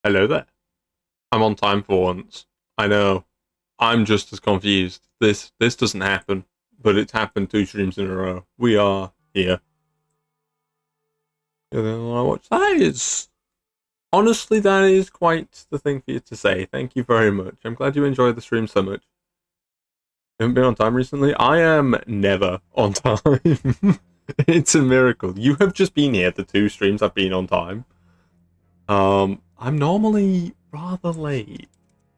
Hello there. I'm on time for once. I know. I'm just as confused. This doesn't happen, but it's happened 2 streams in a row. We are here. And then I watch. That is honestly that is quite the thing for you to say. Thank you very much. I'm glad you enjoyed the stream so much. You haven't been on time recently? I am never on time. It's a miracle. You have just been here the 2 streams I've been on time. I'm normally rather late.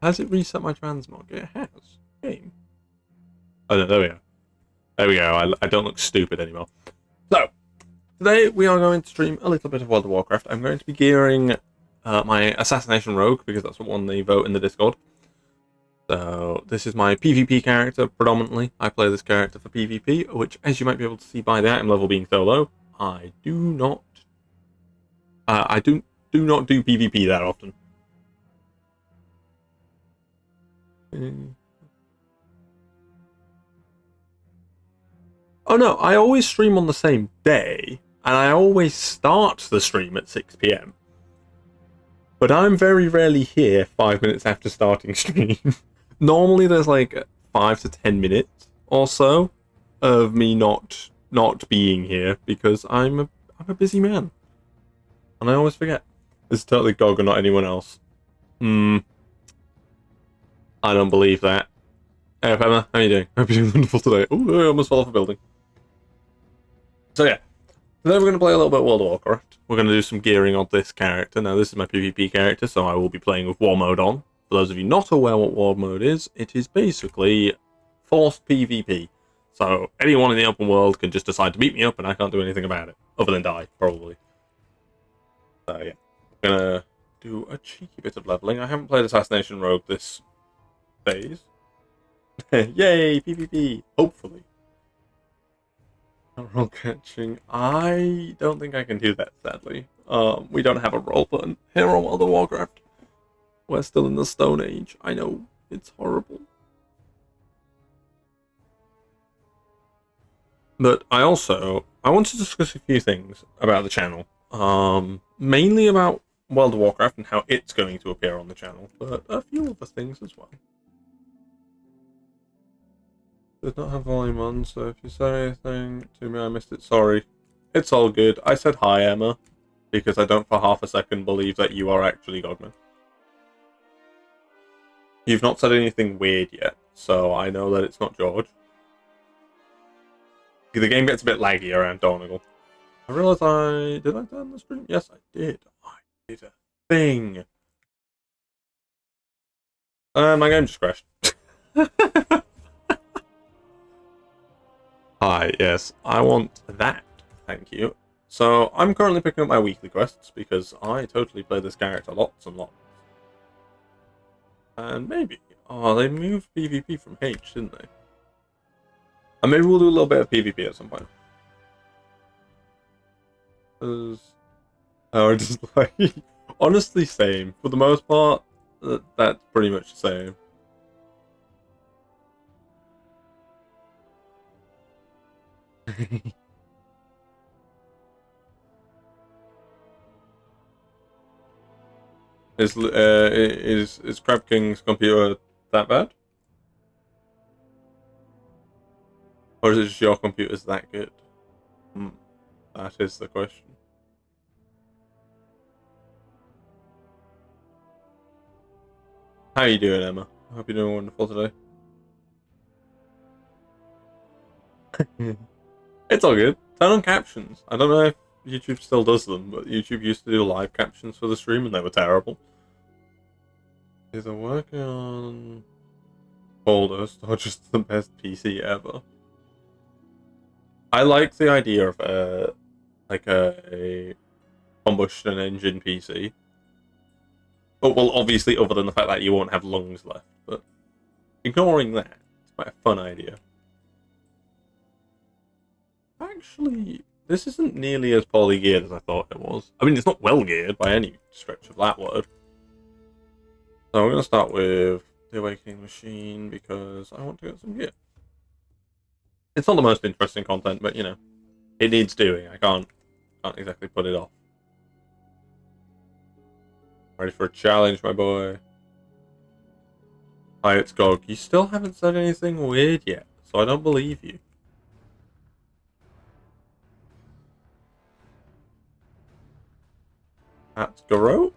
Has it reset my transmog? It has. Game. Oh no, there we go. There we go. I don't look stupid anymore. So, today we are going to stream a little bit of World of Warcraft. I'm going to be gearing my Assassination Rogue, because that's what won the vote in the Discord. So, this is my PvP character, predominantly. I play this character for PvP, which, as you might be able to see by the item level being so low, I do not... I do not do PvP that often. Oh no, I always stream on the same day, and I always start the stream at 6 PM. But I'm very rarely here 5 minutes after starting stream. Normally there's like 5 to 10 minutes or so of me not being here because I'm a busy man. And I always forget. This is totally GOG and not anyone else. I don't believe that. Hey, Emma, how are you doing? Hope you're doing wonderful today. Oh, I almost fell off a building. So yeah, today we're going to play a little bit of World of Warcraft. We're going to do some gearing on this character. Now, this is my PvP character, so I will be playing with War Mode on. For those of you not aware what War Mode is, it is basically forced PvP. So anyone in the open world can just decide to beat me up, and I can't do anything about it, other than die, probably. So yeah, we're going to do a cheeky bit of leveling. I haven't played Assassination Rogue this phase. Yay, PvP! Hopefully. Roll catching. I don't think I can do that, sadly. We don't have a roll button here on World of Warcraft. We're still in the Stone Age. I know, it's horrible. But I want to discuss a few things about the channel. Mainly about World of Warcraft and how it's going to appear on the channel, but a few other things as well. Did not have volume on, so if you say anything to me I missed it, sorry. It's all good. I said hi, Emma, because I don't for half a second believe that you are actually Godman. You've not said anything weird yet, so I know that it's not George. The game gets a bit laggy around Donegal. I realised did I turn the stream? Yes, I did. I did a thing. My game just crashed. Hi, yes, I want that, thank you. So, I'm currently picking up my weekly quests, because I totally play this character lots and lots. And maybe, they moved PvP from H, didn't they? And maybe we'll do a little bit of PvP at some point. Just like, honestly same. For the most part, that's pretty much the same. Is Crab King's computer that bad? Or is it just your computer's that good? That is the question. How are you doing, Emma? I hope you're doing wonderful today. It's all good. Turn on captions. I don't know if YouTube still does them, but YouTube used to do live captions for the stream and they were terrible. Is it working on oldest or just the best PC ever? I like the idea of like a combustion engine PC. But well, obviously, other than the fact that you won't have lungs left, but ignoring that, it's quite a fun idea. Actually, this isn't nearly as poorly geared as I thought it was. I mean, it's not well geared by any stretch of that word. So I'm going to start with the Awakening Machine because I want to get some gear. It's not the most interesting content, but you know, it needs doing. I can't exactly put it off. Ready for a challenge, my boy. Hi, it's Gog. You still haven't said anything weird yet, so I don't believe you. That's Garo?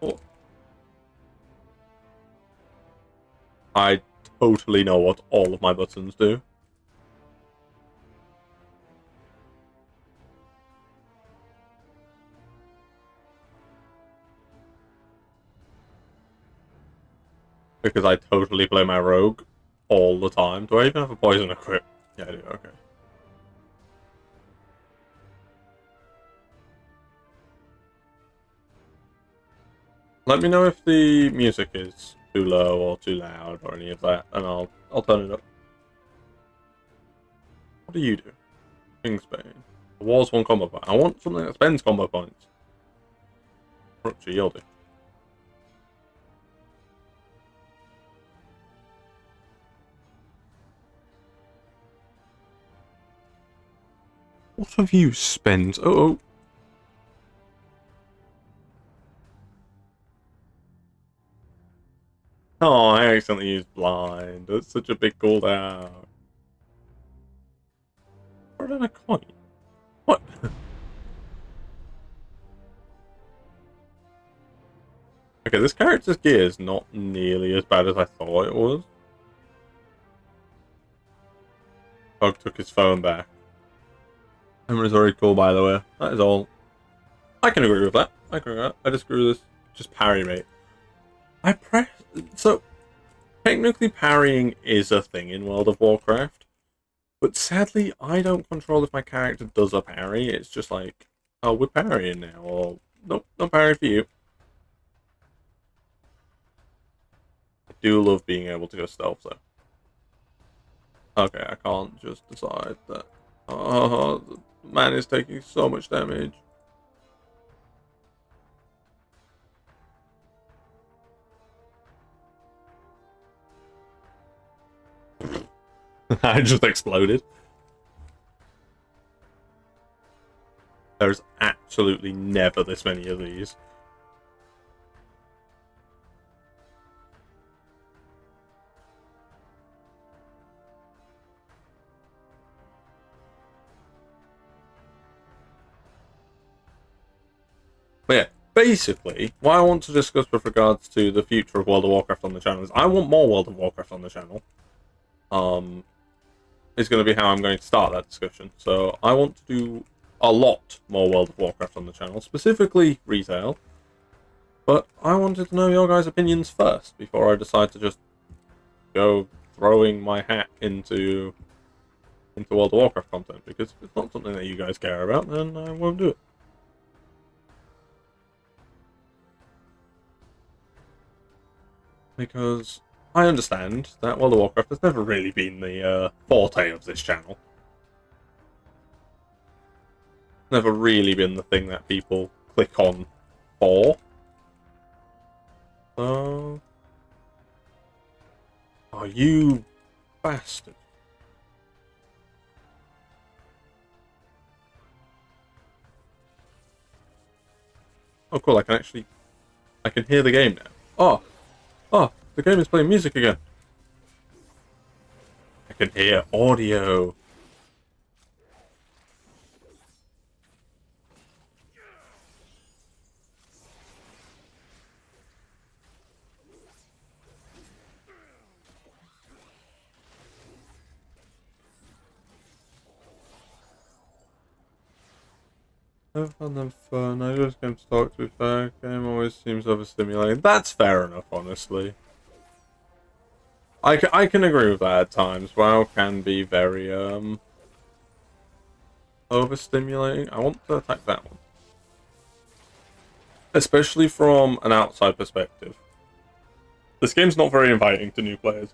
Oh. I totally know what all of my buttons do. Because I totally play my rogue all the time. Do I even have a poison equip? Yeah, I do, okay. Let me know if the music is too low or too loud or any of that, and I'll turn it up. What do you do? Kingsbane. Wars 1 combo point. I want something that spends combo points. Rupture, you'll do. What have you spent? Oh. Oh, I accidentally used blind. That's such a big cooldown. Where did I coin? What? Okay, this character's gear is not nearly as bad as I thought it was. Bug took his phone back. Camera's very cool, by the way. That is all. I can agree with that. I can agree with that. I disagree with this. Just parry rate. So, technically parrying is a thing in World of Warcraft. But sadly, I don't control if my character does a parry. It's just like, oh, we're parrying now. Or, nope, no parry for you. I do love being able to go stealth, though. Okay, I can't just decide that. Oh, the man is taking so much damage. I just exploded. There's absolutely never this many of these. But yeah, basically, what I want to discuss with regards to the future of World of Warcraft on the channel is I want more World of Warcraft on the channel. Is going to be how I'm going to start that discussion. So I want to do a lot more World of Warcraft on the channel, specifically retail. But I wanted to know your guys' opinions first before I decide to just go throwing my hat into World of Warcraft content, because if it's not something that you guys care about, then I won't do it. Because I understand that World of Warcraft has never really been the forte of this channel. Never really been the thing that people click on for. So... Oh, you bastard. Oh, cool, I can hear the game now. Oh, the game is playing music again. I can hear audio. I've found them fun. I just came to talk to be fair. Game always seems overstimulating. That's fair enough, honestly. I can agree with that at times. WoW can be very, overstimulating. I want to attack that one. Especially from an outside perspective. This game's not very inviting to new players.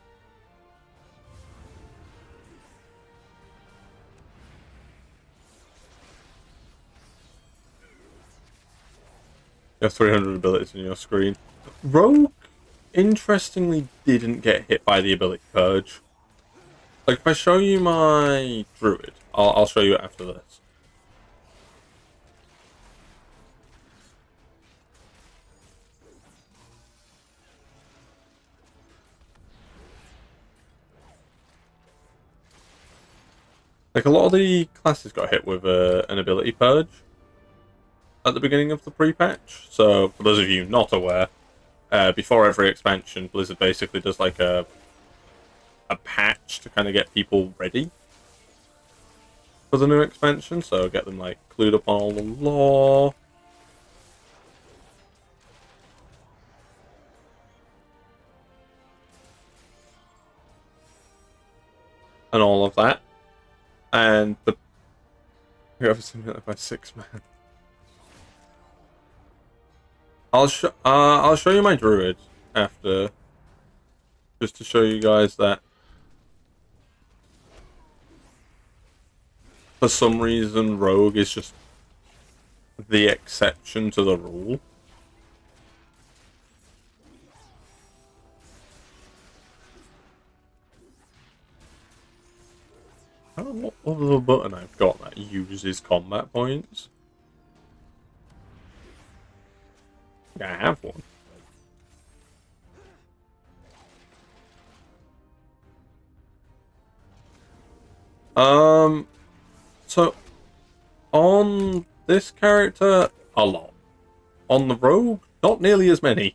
You have 300 abilities on your screen. Rogue, interestingly, didn't get hit by the ability Purge. Like, if I show you my Druid, I'll show you it after this. Like, a lot of the classes got hit with an ability purge at the beginning of the pre-patch. So, for those of you not aware, before every expansion, Blizzard basically does like a patch to kind of get people ready for the new expansion. So get them like clued up on all the lore. And all of that. And the whoever simulated by 6 man. I'll show you my druid after, just to show you guys that for some reason rogue is just the exception to the rule. I don't know what other button I've got that uses combat points. Yeah, I have one. So on this character, a lot. On the rogue, not nearly as many.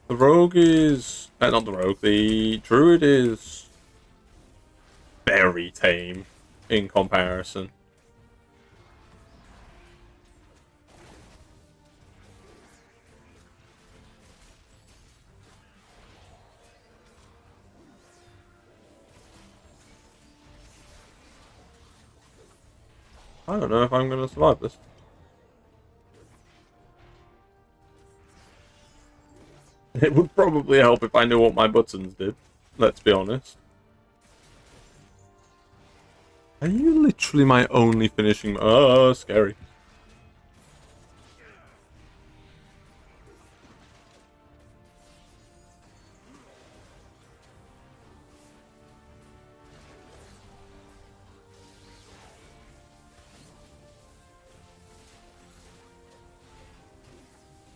The rogue is not the rogue. The druid is very tame in comparison. I don't know if I'm going to survive this. It would probably help if I knew what my buttons did. Let's be honest. Are you literally my only finishing? Oh, scary.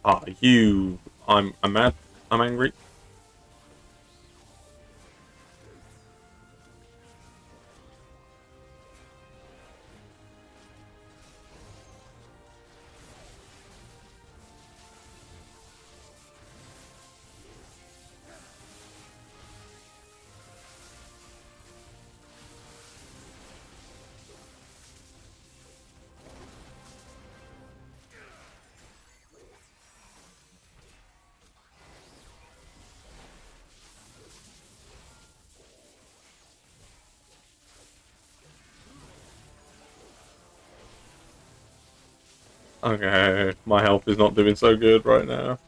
Ah, you. I'm mad. I'm angry. Okay, my health is not doing so good right now.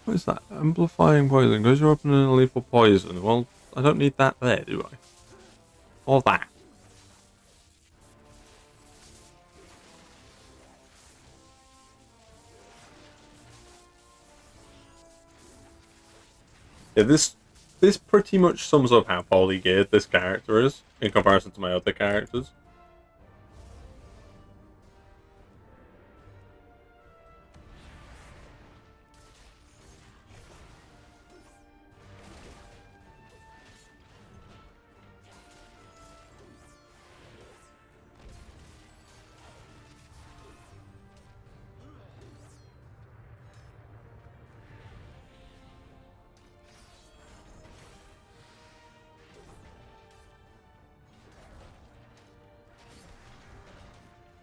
What is that? Amplifying poison. Goes your weapon in a lethal poison. Well, I don't need that there, do I? Or that. Yeah, this pretty much sums up how poorly geared this character is in comparison to my other characters.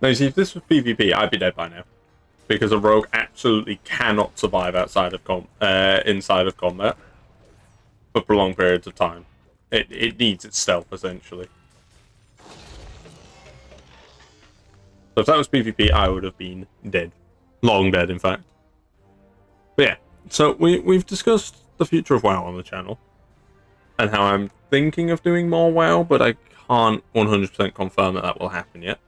Now, you see, if this was PvP, I'd be dead by now, because a rogue absolutely cannot survive outside of inside of combat for prolonged periods of time. It needs its stealth essentially. So if that was PvP, I would have been dead, long dead, in fact. But yeah, so we've discussed the future of WoW on the channel, and how I'm thinking of doing more WoW, but I can't 100% confirm that will happen yet.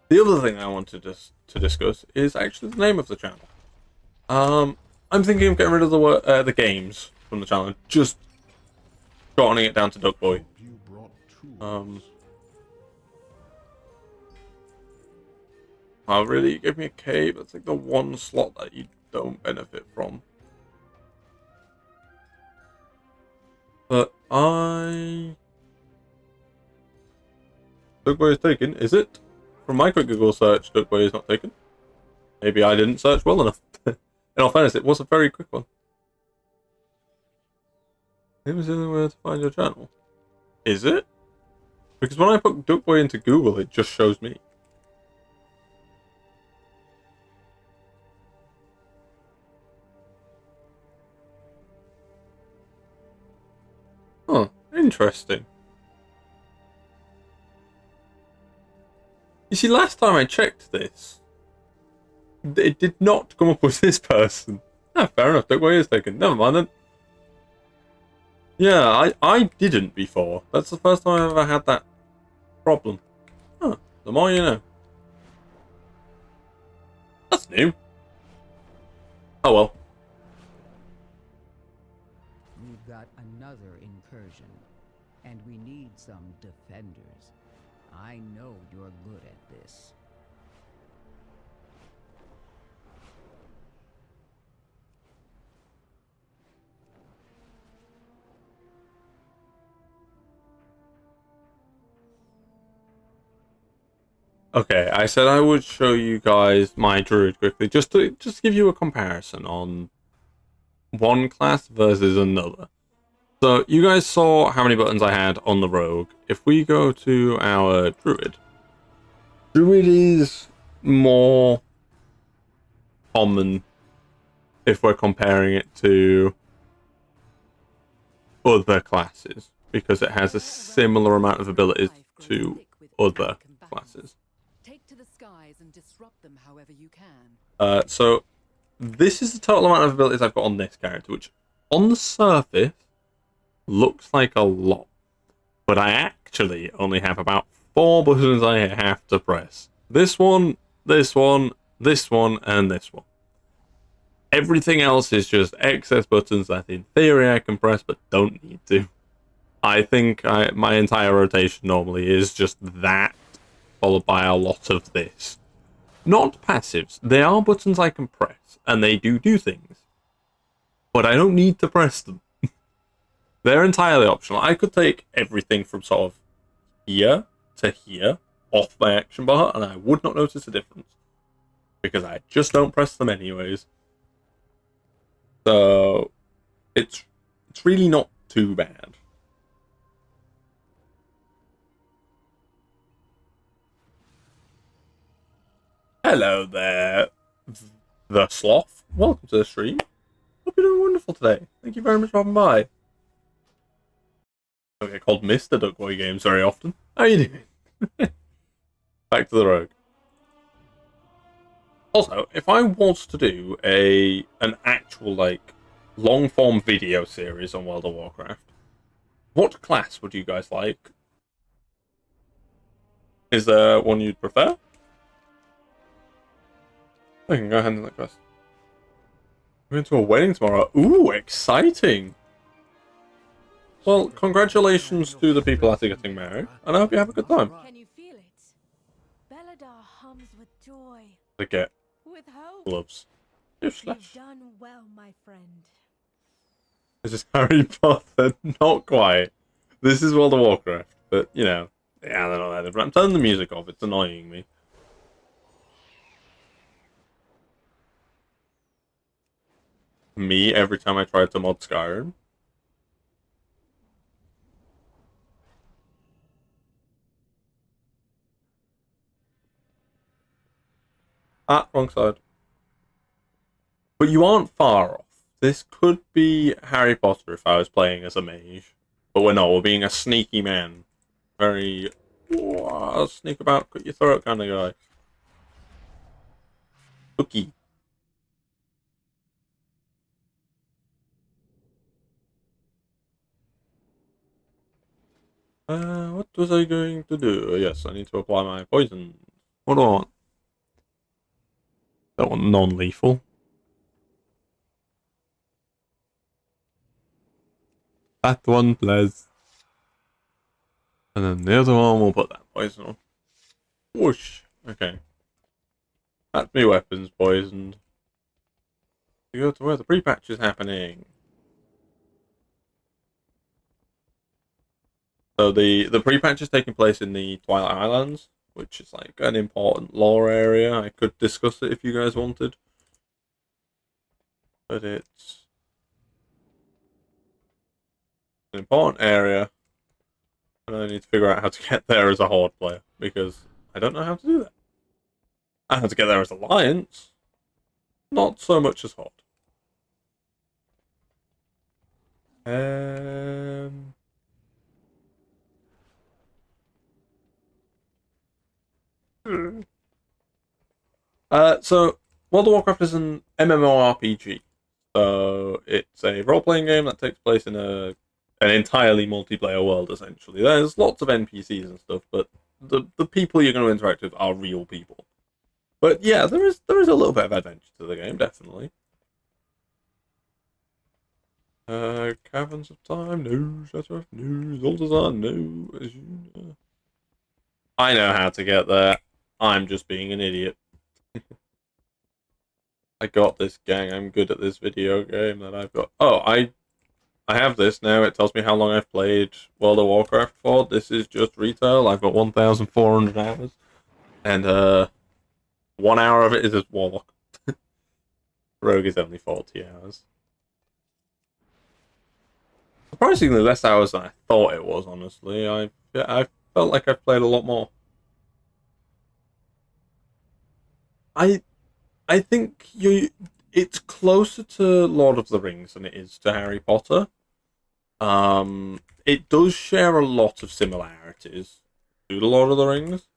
The other thing I wanted to discuss is actually the name of the channel. I'm thinking of getting rid of the games from the channel, just shortening it down to Duck Boy. tools. Oh, really? You give me a cave? That's like the one slot that you don't benefit from. But Dugway is taken, is it? From my quick Google search, Dugway is not taken. Maybe I didn't search well enough. In all fairness, it was a very quick one. It was the only way to find your channel. Is it? Because when I put Dugway into Google, it just shows me. Huh, interesting. You see, last time I checked this, it did not come up with this person. Ah, fair enough, Dugway is taken. Never mind then. Yeah, I didn't before. That's the first time I've ever had that problem. Huh, the more you know. That's new. Oh well. We've got another incursion, and we need some defenders. I know you're good at this. Okay, I said I would show you guys my druid quickly, just to give you a comparison on one class versus another. So you guys saw how many buttons I had on the rogue. If we go to our druid is more common if we're comparing it to other classes, because it has a similar amount of abilities to other classes. Take to the skies and disrupt them however you can. So this is the total amount of abilities I've got on this character, which on the surface looks like a lot, but I actually only have about 4 buttons I have to press. This one, this one, this one, and this one. Everything else is just excess buttons that in theory I can press but don't need to. I think my entire rotation normally is just that, followed by a lot of this. Not passives. They are buttons I can press, and they do things. But I don't need to press them. They're entirely optional. I could take everything from sort of here to here off my action bar, and I would not notice a difference. Because I just don't press them anyways. So it's really not too bad. Hello there, the sloth. Welcome to the stream. Hope you're doing wonderful today. Thank you very much for having by. I don't get called Mr. Duckboy Games very often. How are you doing? Back to the rogue. Also, if I was to do an actual like long form video series on World of Warcraft, what class would you guys like? Is there one you'd prefer? I can go ahead and that quest. We're going to a wedding tomorrow. Ooh, exciting! Well, congratulations to the people that are getting married, and I hope you have a good time. Can you feel it? Belladar hums with joy, To get with hope. gloves. You've done well, my friend. This is Harry Potter. Not quite. This is World of Warcraft, but you know, yeah, they're not that different. I'm turning the music off. It's annoying me. Me every time I try to mod Skyrim. Ah, wrong side. But you aren't far off. This could be Harry Potter if I was playing as a mage. But we're not. We're being a sneaky man. Very sneak about, cut your throat kind of guy. Cookie. What was I going to do? Yes, I need to apply my poison. What do I want? I want non-lethal. That one, please. And then the other one, we'll put that poison on. Whoosh. Okay. That's me weapons poisoned. We go to where the pre-patch is happening. So the pre-patch is taking place in the Twilight Islands, which is like an important lore area. I could discuss it if you guys wanted. But it's an important area. And I need to figure out how to get there as a Horde player, because I don't know how to do that. I know how to get there as Alliance, not so much as Horde. So World of Warcraft is an MMORPG. So it's a role-playing game that takes place in an entirely multiplayer world, essentially. There's lots of NPCs and stuff, but the people you're going to interact with are real people. But yeah, there is a little bit of adventure to the game, definitely. Caverns of Time, no. Shatter of News, Aldazar, no. As you know. I know how to get there. I'm just being an idiot. I got this, gang. I'm good at this video game that I've got. Oh, I have this now. It tells me how long I've played World of Warcraft for. This is just retail. I've got 1,400 hours. And 1 hour of it is as Warlock. Rogue is only 40 hours. Surprisingly less hours than I thought it was, honestly. I felt like I've played a lot more. I think it's closer to Lord of the Rings than it is to Harry Potter. It does share a lot of similarities to the Lord of the Rings.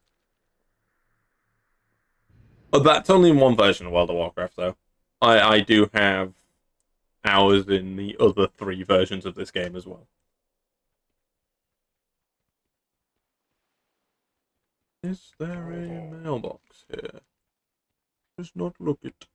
But that's only in one version of World of Warcraft, though. I do have hours in the other 3 versions of this game as well. Is there a mailbox here? Does not look it.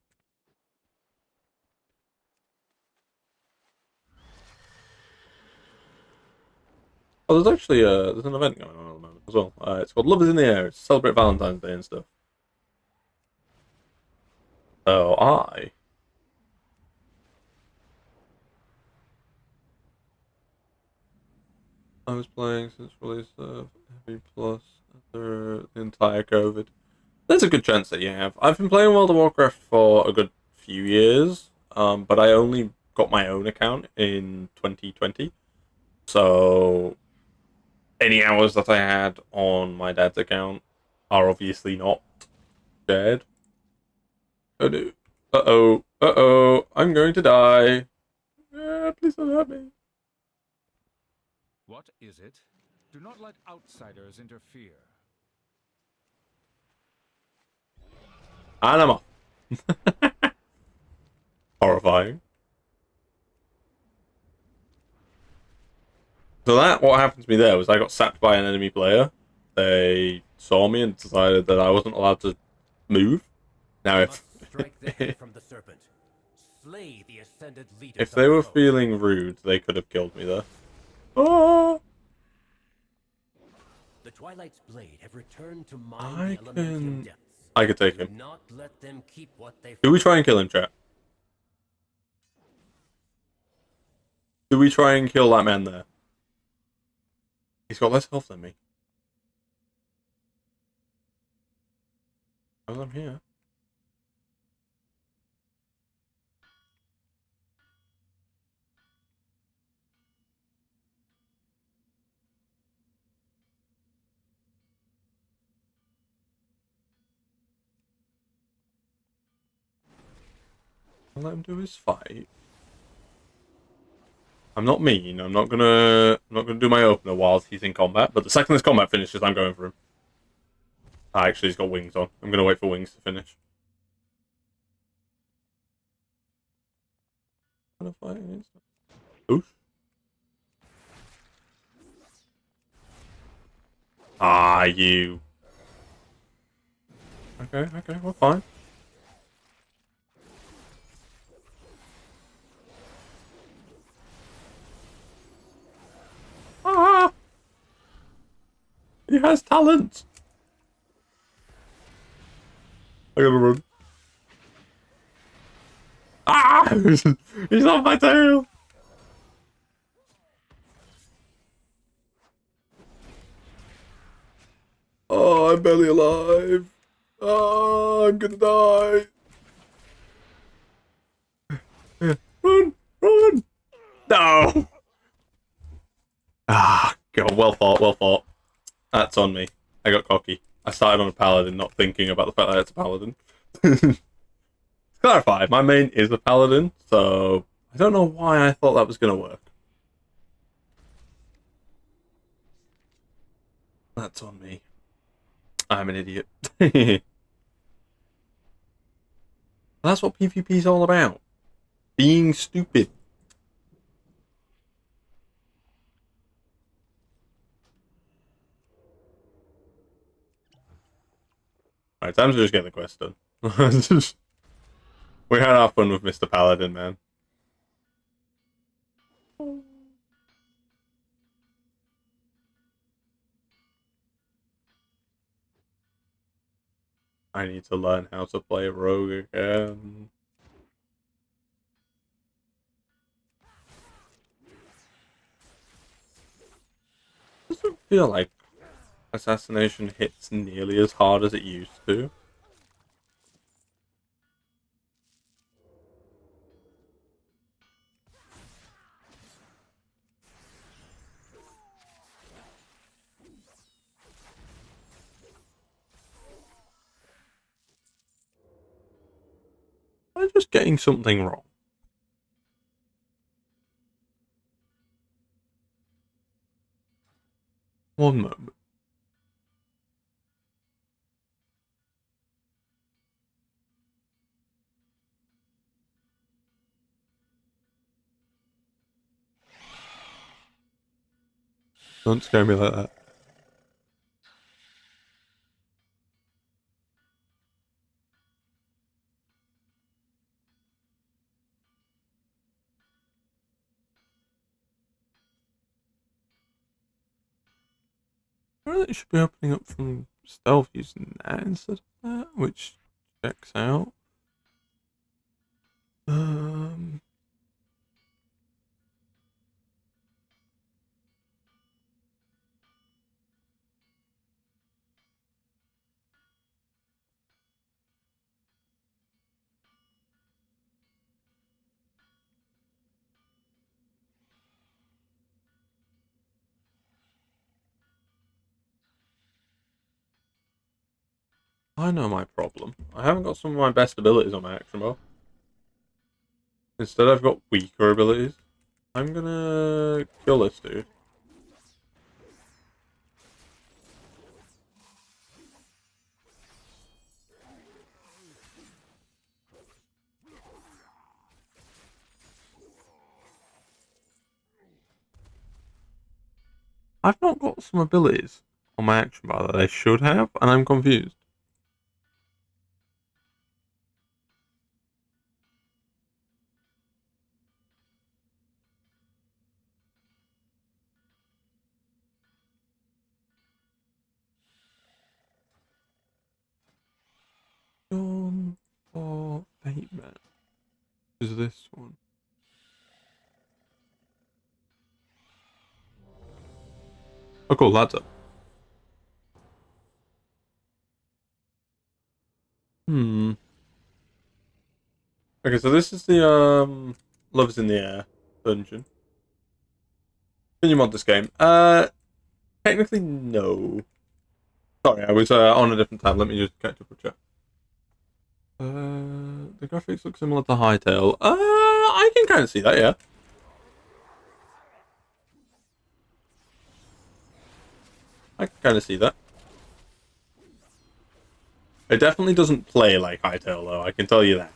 Oh, there's actually there's an event going on at the moment as well. It's called Love is in the Air. It's to celebrate Valentine's Day and stuff. So I was playing since release of Heavy Plus after the entire COVID. There's a good chance that you have. I've been playing World of Warcraft for a good few years, but I only got my own account in 2020. So any hours that I had on my dad's account are obviously not shared. Uh-oh, I'm going to die. Please don't hurt me. What is it? Do not let outsiders interfere. And I'm off. Horrifying. So what happened to me there was I got sapped by an enemy player. They saw me and decided that I wasn't allowed to move. Now if strike the head from the serpent. Slay the ascended leaders if they were of the foe. feeling rude, they could have killed me there. Oh! The Twilight's blade have returned to mine I the elemental can- depths. I could take Do him. not let them keep what they Do we try and kill him, chat? Do we try and kill that man there? He's got less health than me. Well, I'm here. I'll let him do his fight. I'm not mean. I'm not gonna do my opener while he's in combat. But the second this combat finishes, I'm going for him. Actually, he's got wings on. I'm gonna wait for wings to finish. Oof. Ah, you. Okay, we're fine. Ah! He has talent. I gotta run. Ah! He's on my tail. Oh, I'm barely alive. Oh, I'm gonna die. Run! Run! No! Ah, God, well fought, well fought. That's on me. I got cocky. I started on a paladin, not thinking about the fact that it's a paladin. To clarify, my main is a paladin, so I don't know why I thought that was going to work. That's on me. I'm an idiot. That's what PvP is all about. Being stupid. Right, time to just get the quest done. We had our fun with Mr. Paladin, man. I need to learn how to play rogue again. Doesn't feel like assassination hits nearly as hard as it used to. I'm just getting something wrong. One moment. Don't scare me like that. I really should be opening up from stealth using that instead of that, which checks out. Um, I know my problem. I haven't got some of my best abilities on my action bow. Instead, I've got weaker abilities. I'm gonna kill this dude. I've not got some abilities on my action bar that I should have, and I'm confused. Dawn for Fate Man. Is this one? Oh, cool, that's up. Hmm. Okay, so this is the Love's in the Air dungeon. Can you mod this game? Technically no. Sorry, I was on a different tab. Let me just catch up with chat. The graphics look similar to Hytale. I can kind of see that, yeah. I can kind of see that. It definitely doesn't play like Hytale, though. I can tell you that.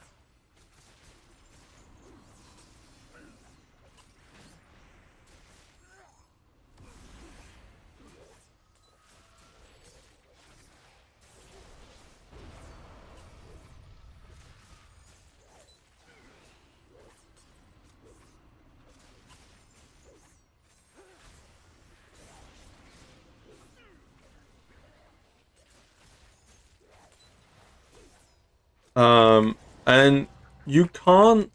And you can't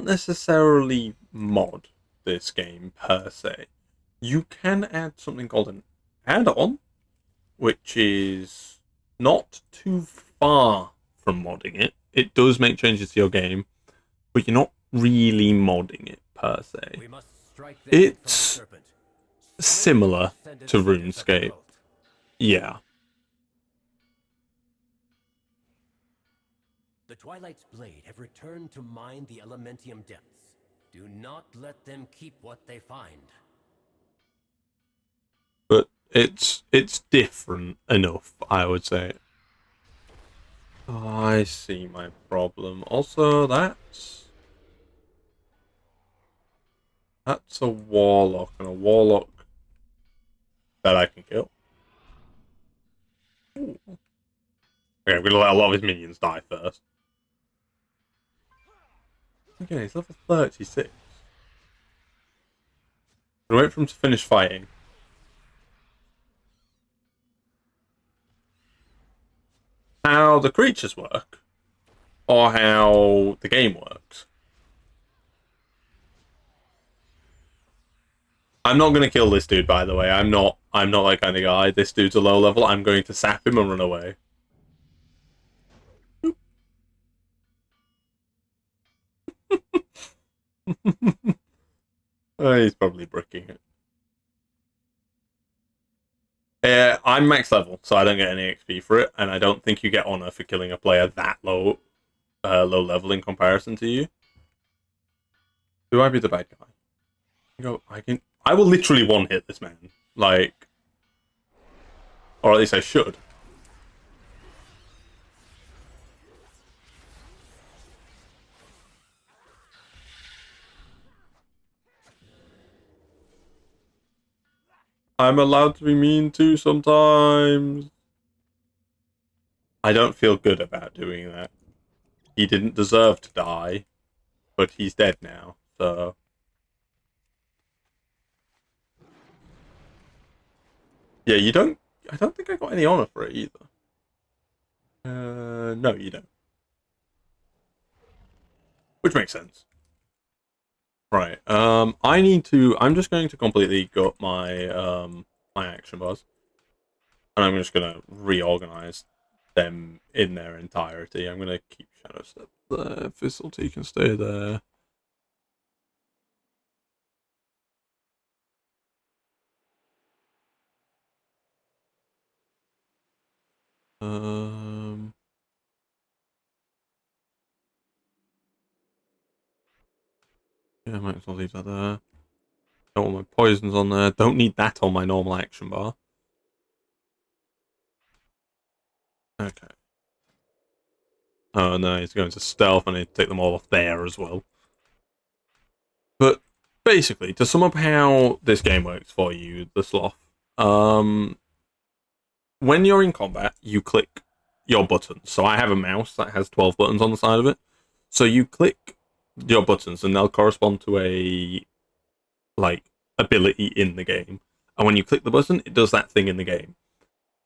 necessarily mod this game per se. You can add something called an add-on, which is not too far from modding it. It does make changes to your game, but you're not really modding it per se. We must strike the head from the It's serpent. Slay similar the to descendants of the RuneScape. cult. Yeah. The Twilight's blade have returned to mine the Elementium depths. Do not let them keep what they find. But it's different enough, I would say. Oh, I see my problem. Also, that's a warlock, and a warlock that I can kill. Ooh. Okay, I'm gonna let a lot of his minions die first. Okay, he's level 36. I'm gonna wait for him to finish fighting. How the creatures work, or how the game works. I'm not gonna kill this dude, by the way. I'm not that kind of guy. This dude's a low level. I'm going to sap him and run away. He's probably bricking it. I'm max level, so I don't get any XP for it, and I don't think you get honor for killing a player that low level in comparison to you. Do I be the bad guy? I will literally one hit this man. Like, or at least I should. I'm allowed to be mean too sometimes. I don't feel good about doing that. He didn't deserve to die, but he's dead now, so... Yeah, you don't... I don't think I got any honor for it either. No, you don't. Which makes sense. Right, I'm just going to completely gut my action bars. And I'm just gonna reorganize them in their entirety. I'm gonna keep Shadow Step there. Facility can stay there. Um, yeah, I might as well leave that there. Don't want my poisons on there. Don't need that on my normal action bar. Okay. Oh no, he's going to stealth. I need to take them all off there as well. But basically, to sum up how this game works for you, the Sloth, when you're in combat, you click your buttons. So I have a mouse that has 12 buttons on the side of it. So you click your buttons and they'll correspond to a like ability in the game. And when you click the button, it does that thing in the game.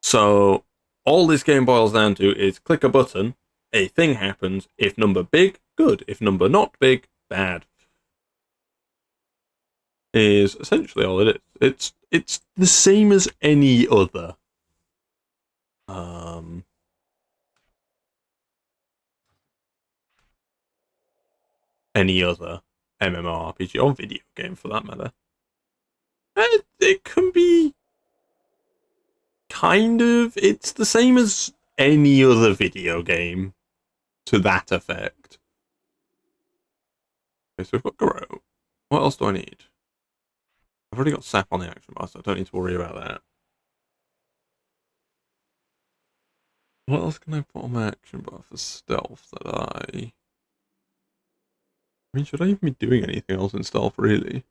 So all this game boils down to is click a button, a thing happens. If number big, good. If number not big, bad. Is essentially all it is. It's the same as any other um MMORPG or video game for that matter. It can be kind of, it's the same as any other video game to that effect. Okay, so we've got Grow. What else do I need? I've already got Sap on the action bar, so I don't need to worry about that. What else can I put on my action bar for stealth that I mean, should I even be doing anything else in stealth, really?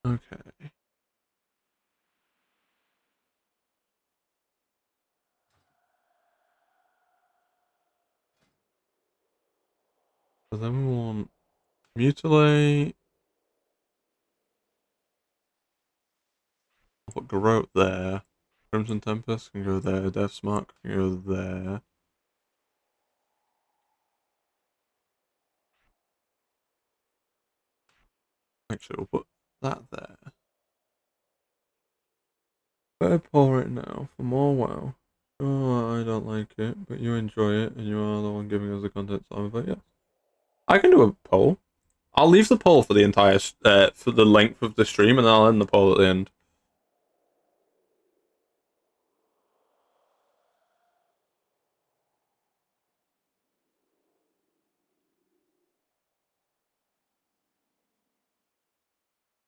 Okay. So then we want mutilate. I'll put Garrote there. Crimson Tempest can go there. Death Smart can go there. Actually, we'll put that there. Better pour it now for more WoW. Oh, I don't like it, but you enjoy it, and you are the one giving us the content, so I'm about yes. I can do a poll. I'll leave the poll for the entire for the length of the stream, and then I'll end the poll at the end.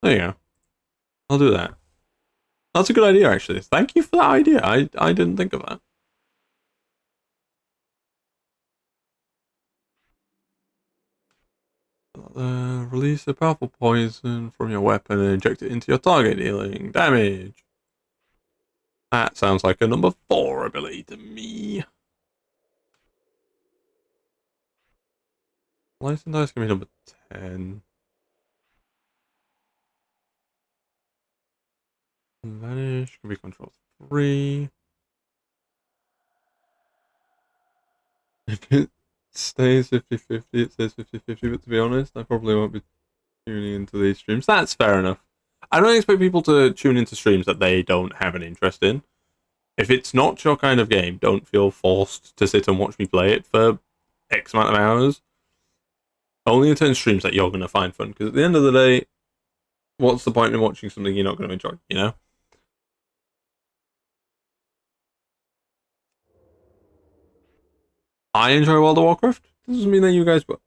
There you go. I'll do that. That's a good idea, actually. Thank you for that idea. I didn't think of that. Release a powerful poison from your weapon and inject it into your target, dealing damage. That sounds like a number 4 ability to me. License dice can be number 10. Vanish can be control 3. If it stays 50-50, it stays 50-50, but to be honest, I probably won't be tuning into these streams. That's fair enough. I don't expect people to tune into streams that they don't have an interest in. If it's not your kind of game, don't feel forced to sit and watch me play it for X amount of hours. Only attend streams that you're going to find fun, because at the end of the day, what's the point in watching something you're not going to enjoy, you know? I enjoy World of Warcraft. Doesn't mean that you guys will.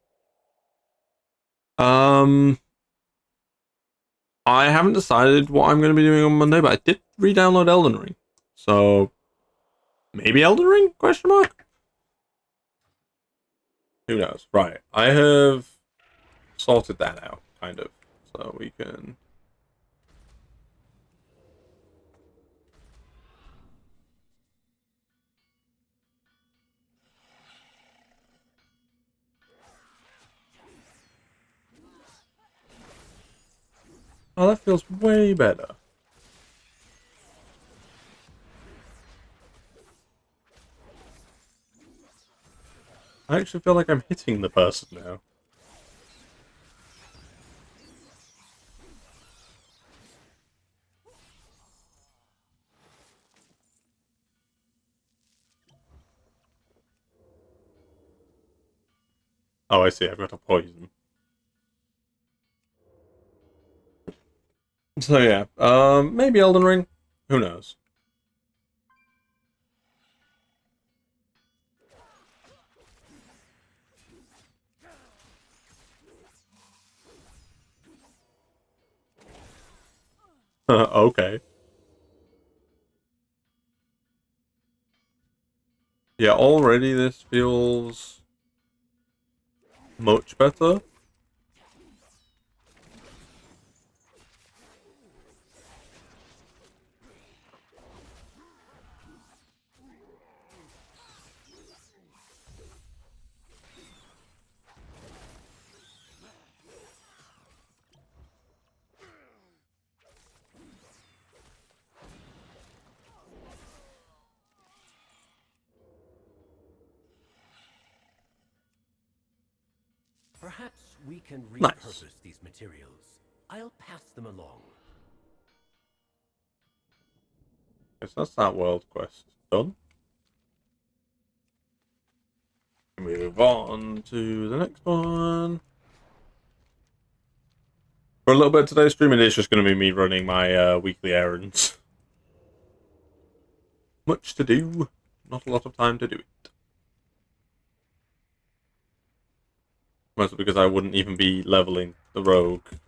I haven't decided what I'm going to be doing on Monday, but I did re-download Elden Ring. So, maybe Elden Ring? Question mark? Who knows? Right. I have sorted that out, kind of. So we can... Oh, that feels way better. I actually feel like I'm hitting the person now. Oh, I see. I've got a poison. So yeah, maybe Elden Ring. Who knows? Okay. Yeah, already this feels much better. Perhaps we can Nice. repurpose these materials. I'll pass them along. Guess that's that world quest done. Move on to the next one. For a little bit of today's stream, it is just going to be me running my weekly errands. Much to do, not a lot of time to do it. Mostly because I wouldn't even be leveling the rogue if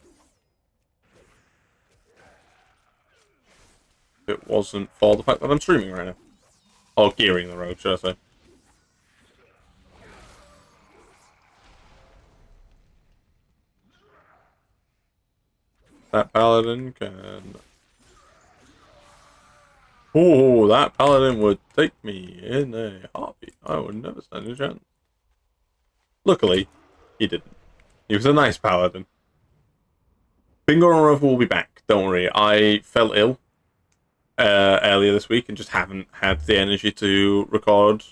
it wasn't for the fact that I'm streaming right now. Or gearing the rogue, should I say. That paladin can... Oh, that paladin would take me in a heartbeat. I would never stand a chance. Luckily, He didn't. He was a nice paladin. Bingo and Rover will be back. Don't worry. I fell ill earlier this week and just haven't had the energy to record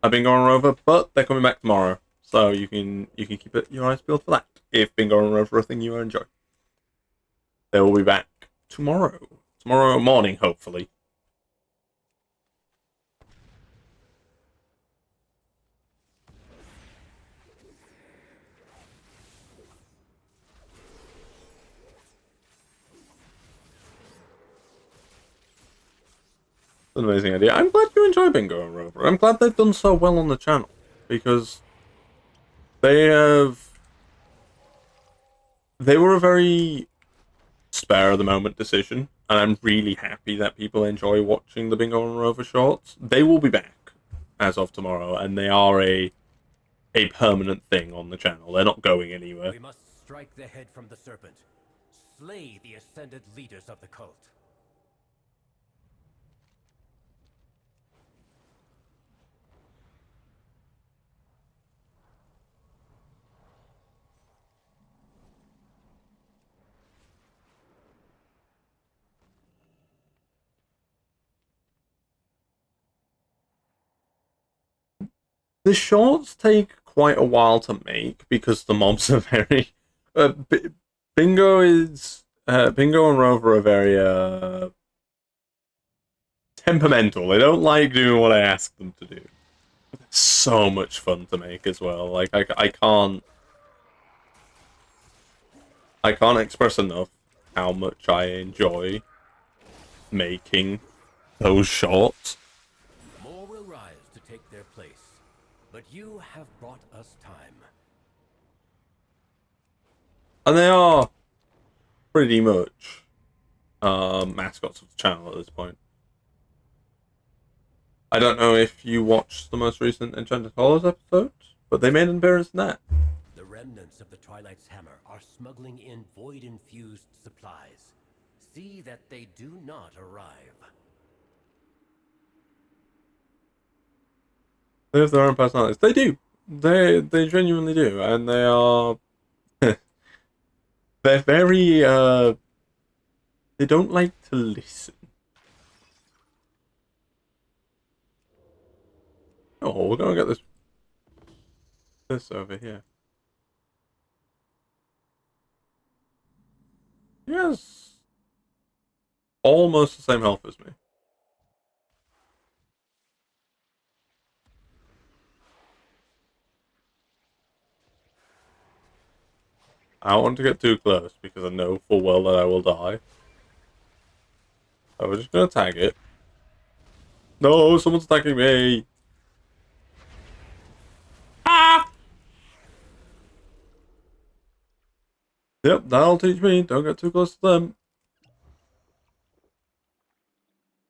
a Bingo and Rover, but they're coming back tomorrow, so you can keep your eyes peeled for that. If Bingo and Rover are a thing you enjoy, they will be back tomorrow morning, hopefully. An amazing idea. I'm glad you enjoy Bingo and Rover. I'm glad they've done so well on the channel, because they were a very spare of the moment decision, and I'm really happy that people enjoy watching the Bingo and Rover shorts. They will be back as of tomorrow, and they are a permanent thing on the channel. They're not going anywhere. We must strike the head from the serpent. Slay the ascended leaders of the cult. The shorts take quite a while to make because the mobs are very. Bingo and Rover are very temperamental. They don't like doing what I ask them to do. It's so much fun to make as well. Like I can't express enough how much I enjoy making those shorts. More will rise to take their place, but you have brought us time. And they are pretty much mascots of the channel at this point. I don't know if you watched the most recent Enchanted Hollows episode, but they made an appearance in that. The remnants of the Twilight's hammer are smuggling in void-infused supplies. See that they do not arrive. They have their own personalities. They do. They genuinely do, and they are. They're very. They don't like to listen. Oh, we're gonna get this over here. He has almost the same health as me. I don't want to get too close because I know full well that I will die. So we're just gonna tag it. No, someone's attacking me. Ah! Yep, that'll teach me. Don't get too close to them.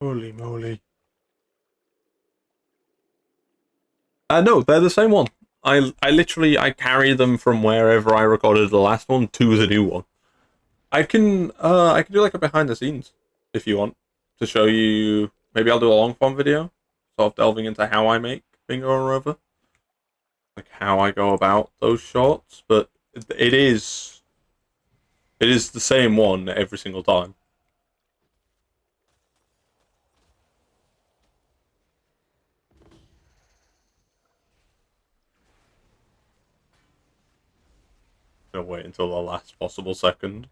Holy moly. No, they're the same one. I literally carry them from wherever I recorded the last one to the new one. I can do like a behind the scenes if you want to show you. Maybe I'll do a long form video, sort of delving into how I make Bingo and Rover, like how I go about those shorts. But it is the same one every single time. Gonna wait until the last possible second.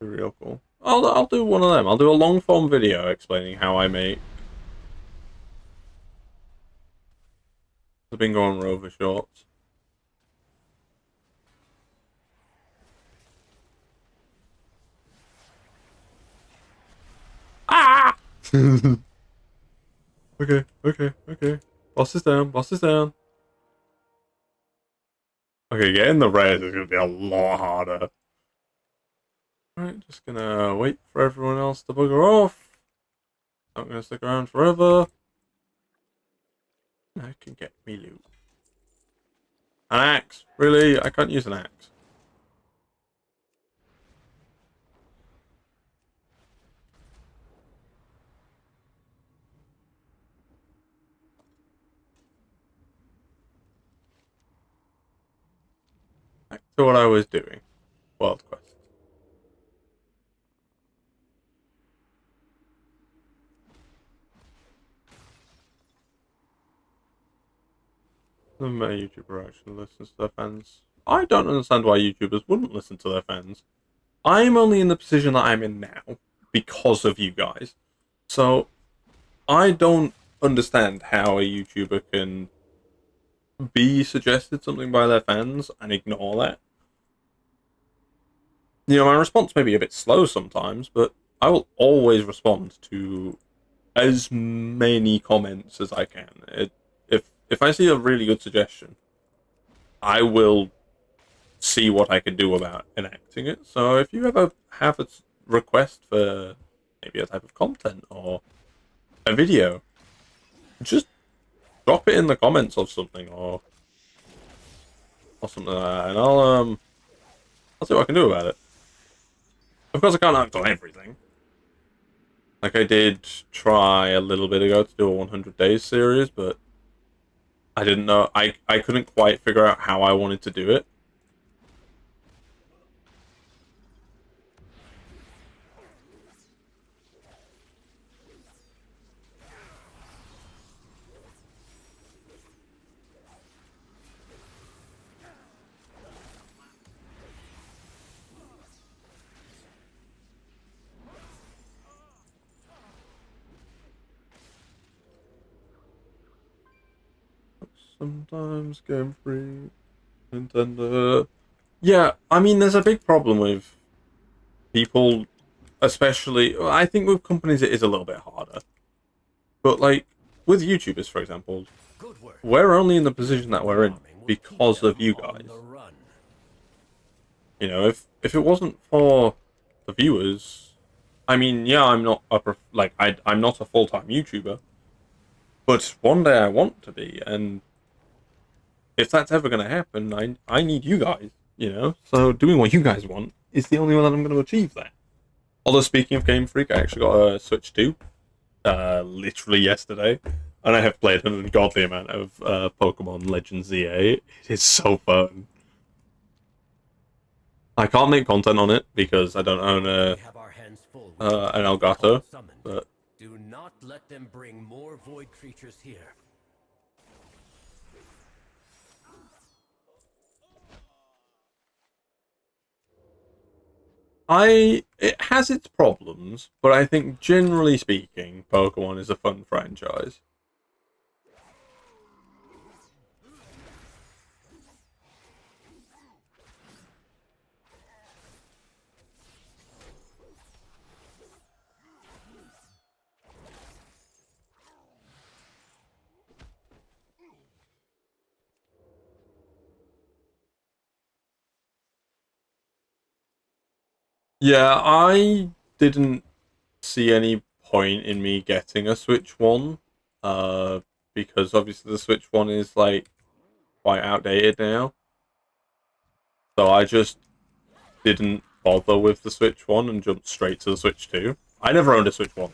Real cool. I'll do one of them. I'll do a long form video explaining how I make the Bingo and Rover shorts. Ah! Okay. Boss is down. Okay, getting the res is gonna be a lot harder. Alright, just gonna wait for everyone else to bugger off. Not gonna stick around forever. I can get me loot. An axe? Really? I can't use an axe. to what I was doing. World Quest. Some YouTuber actually listens to their fans. I don't understand why YouTubers wouldn't listen to their fans. I'm only in the position that I'm in now because of you guys. So, I don't understand how a YouTuber can be suggested something by their fans and ignore that. You know, my response may be a bit slow sometimes, but I will always respond to as many comments as I can. If I see a really good suggestion, I will see what I can do about enacting it. So if you ever have a request for maybe a type of content or a video, just drop it in the comments of something or something like that, and I'll see what I can do about it. Of course, I can't act on everything. Like I did try a little bit ago to do a 100 days series, but I didn't know. I couldn't quite figure out how I wanted to do it. Sometimes Game Freak, Nintendo. Yeah, I mean, there's a big problem with people, especially. I think with companies it is a little bit harder. But like with YouTubers, for example, Good work. we're only in the position that we're in Farming will keep because of them you on guys. the run. You know, if it wasn't for the viewers, I mean, yeah, I'm not I'm not a full-time YouTuber, but one day I want to be, and if that's ever going to happen, I need you guys, you know? So doing what you guys want is the only way that I'm going to achieve that. Although, speaking of Game Freak, I actually got a Switch 2, literally yesterday, and I have played an ungodly amount of Pokemon Legends ZA. It is so fun. I can't make content on it because I don't own We have our hands full with an the Elgato, Pokemon summoned. but Do not let them bring more void creatures here. it has its problems, but I think generally speaking, Pokemon is a fun franchise. Yeah, I didn't see any point in me getting a Switch 1, uh, because obviously the Switch 1 is like quite outdated now. So I just didn't bother with the Switch 1 and jumped straight to the Switch 2. I never owned a Switch 1,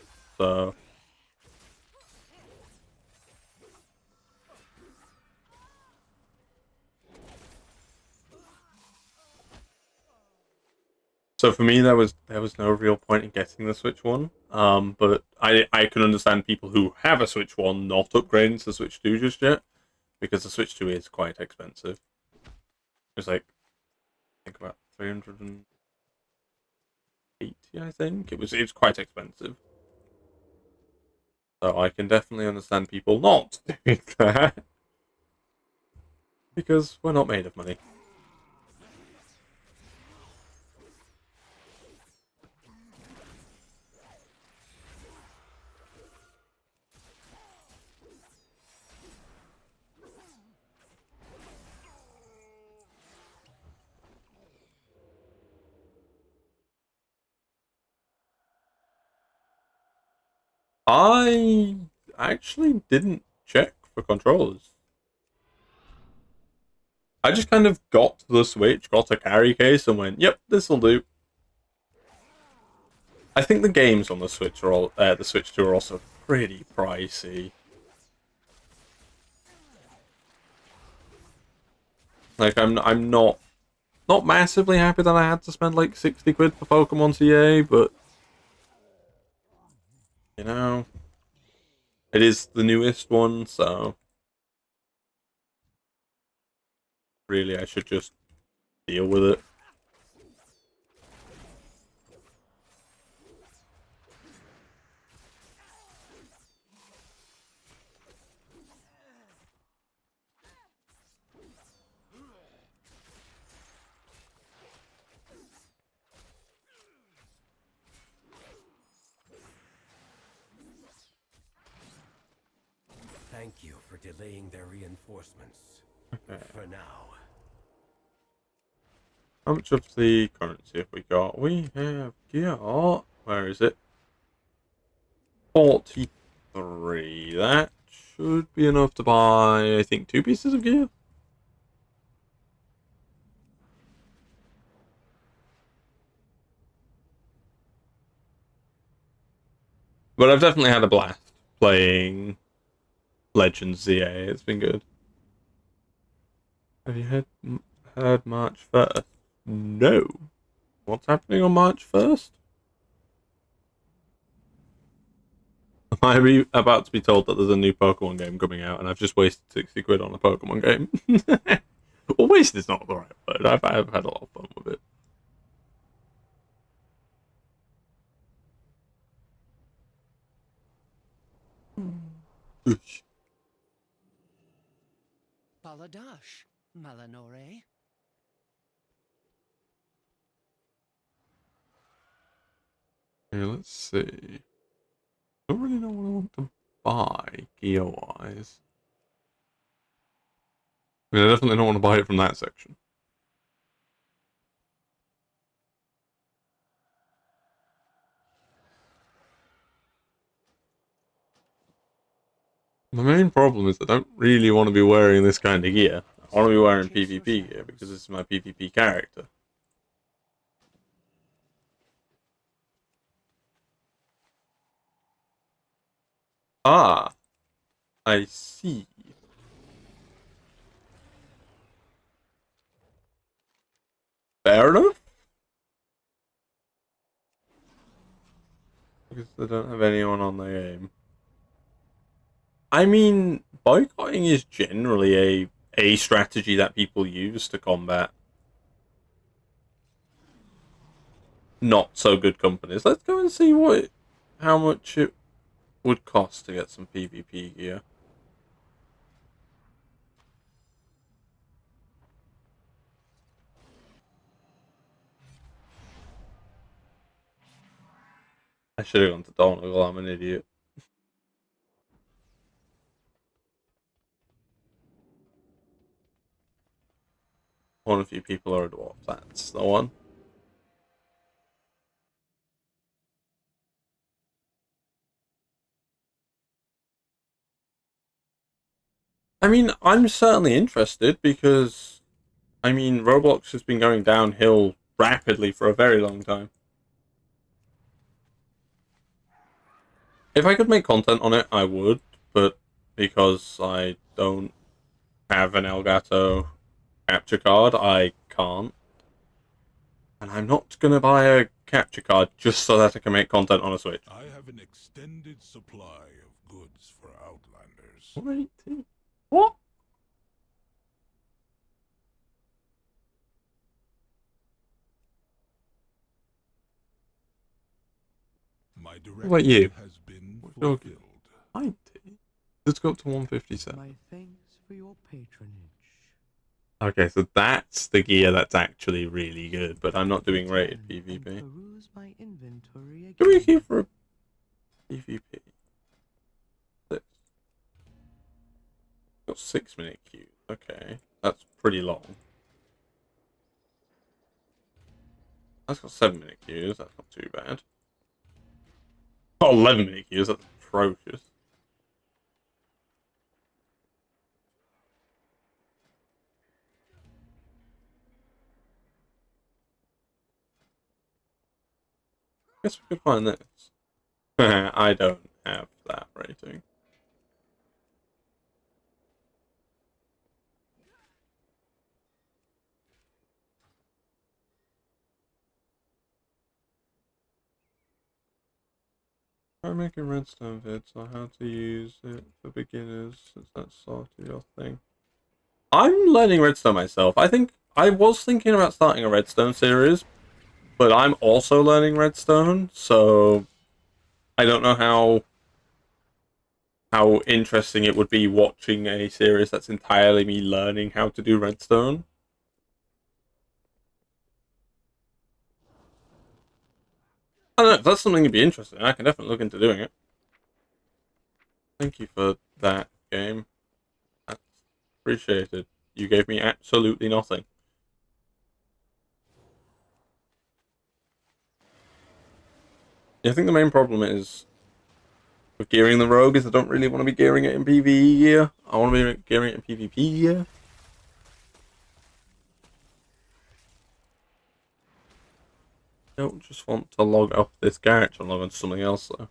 so for me there was no real point in getting the Switch 1. But I can understand people who have a Switch 1 not upgrading to the Switch 2 just yet, because the Switch 2 is quite expensive. It's like I think about 380, I think. It's quite expensive. So I can definitely understand people not doing that. Because we're not made of money. I actually didn't check for controllers. I just kind of got the Switch, got a carry case, and went, "Yep, this'll do." I think the games on the Switch are the Switch 2 are also pretty pricey. Like I'm not not massively happy that I had to spend like 60 quid for Pokemon CA, but you know, it is the newest one, so really I should just deal with it. Thank you for delaying their reinforcements. Okay. For now. How much of the currency have we got? We have got... Where is it? 43. That should be enough to buy, I think, 2 pieces of gear. But I've definitely had a blast playing Legends ZA. It's been good. Have you heard March 1st? No. What's happening on March 1st? Am I about to be told that there's a new Pokemon game coming out and I've just wasted 60 quid on a Pokemon game? Well, wasted is not the right word. I've had a lot of fun with it. Oosh. Baladash, Malanore. Okay, let's see. Don't really know what I want to buy gear-wise. I mean, I definitely don't want to buy it from that section. The main problem is I don't really want to be wearing this kind of gear. I want to be wearing PvP gear because this is my PvP character. Ah, I see. Fair enough. Because they don't have anyone on the game. I mean, boycotting is generally a strategy that people use to combat not so good companies. Let's go and see how much it would cost to get some PvP gear. I should have gone to Donegal, I'm an idiot. One of you people are a dwarf, that's the one. I mean, I'm certainly interested because, I mean, Roblox has been going downhill rapidly for a very long time. If I could make content on it, I would, but because I don't have an Elgato capture card, I can't. And I'm not going to buy a capture card just so that I can make content on a Switch. I have an extended supply of goods for Outlanders. 180? What? My What about you? directive has been What's your fulfilled. 90? Let's go up to 157. My thanks for your patronage. Okay, so that's the gear that's actually really good, but I'm not doing rated PvP. Peruse my inventory Can we again. keep for a PvP? This. Got 6-minute queue. Okay, that's pretty long. That's got 7-minute queues. That's not too bad. Oh, 11-minute queues. That's atrocious. Guess we could find this. I don't have that rating. Try making redstone vids on how to use it for beginners, since that's sort of your thing. I'm learning redstone myself. I think I was thinking about starting a redstone series, but I'm also learning redstone, so I don't know how interesting it would be watching a series that's entirely me learning how to do redstone. I don't know, if that's something that'd be interesting, I can definitely look into doing it. Thank you for that game. That's appreciated. You gave me absolutely nothing. Yeah, I think the main problem is with gearing the rogue is I don't really want to be gearing it in PvE gear. I want to be gearing it in PvP gear. I don't just want to log off this garage and log on to something else though.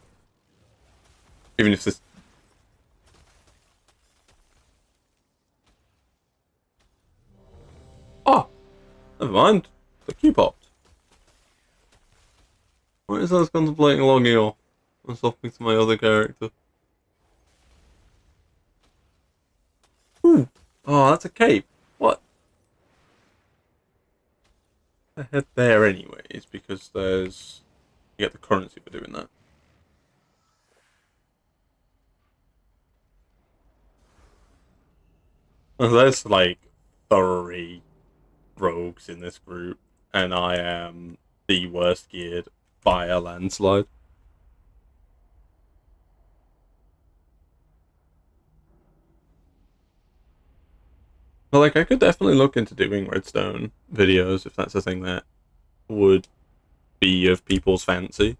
Even if this... Oh! Never mind. The queue popped. Why is I was contemplating logging off and swapping to my other character? Ooh! Oh, that's a cape. What? I head there anyways, because there's... You get the currency for doing that. And there's like 3 rogues in this group, and I am the worst geared by a landslide. But like, I could definitely look into doing redstone videos if that's a thing that would be of people's fancy.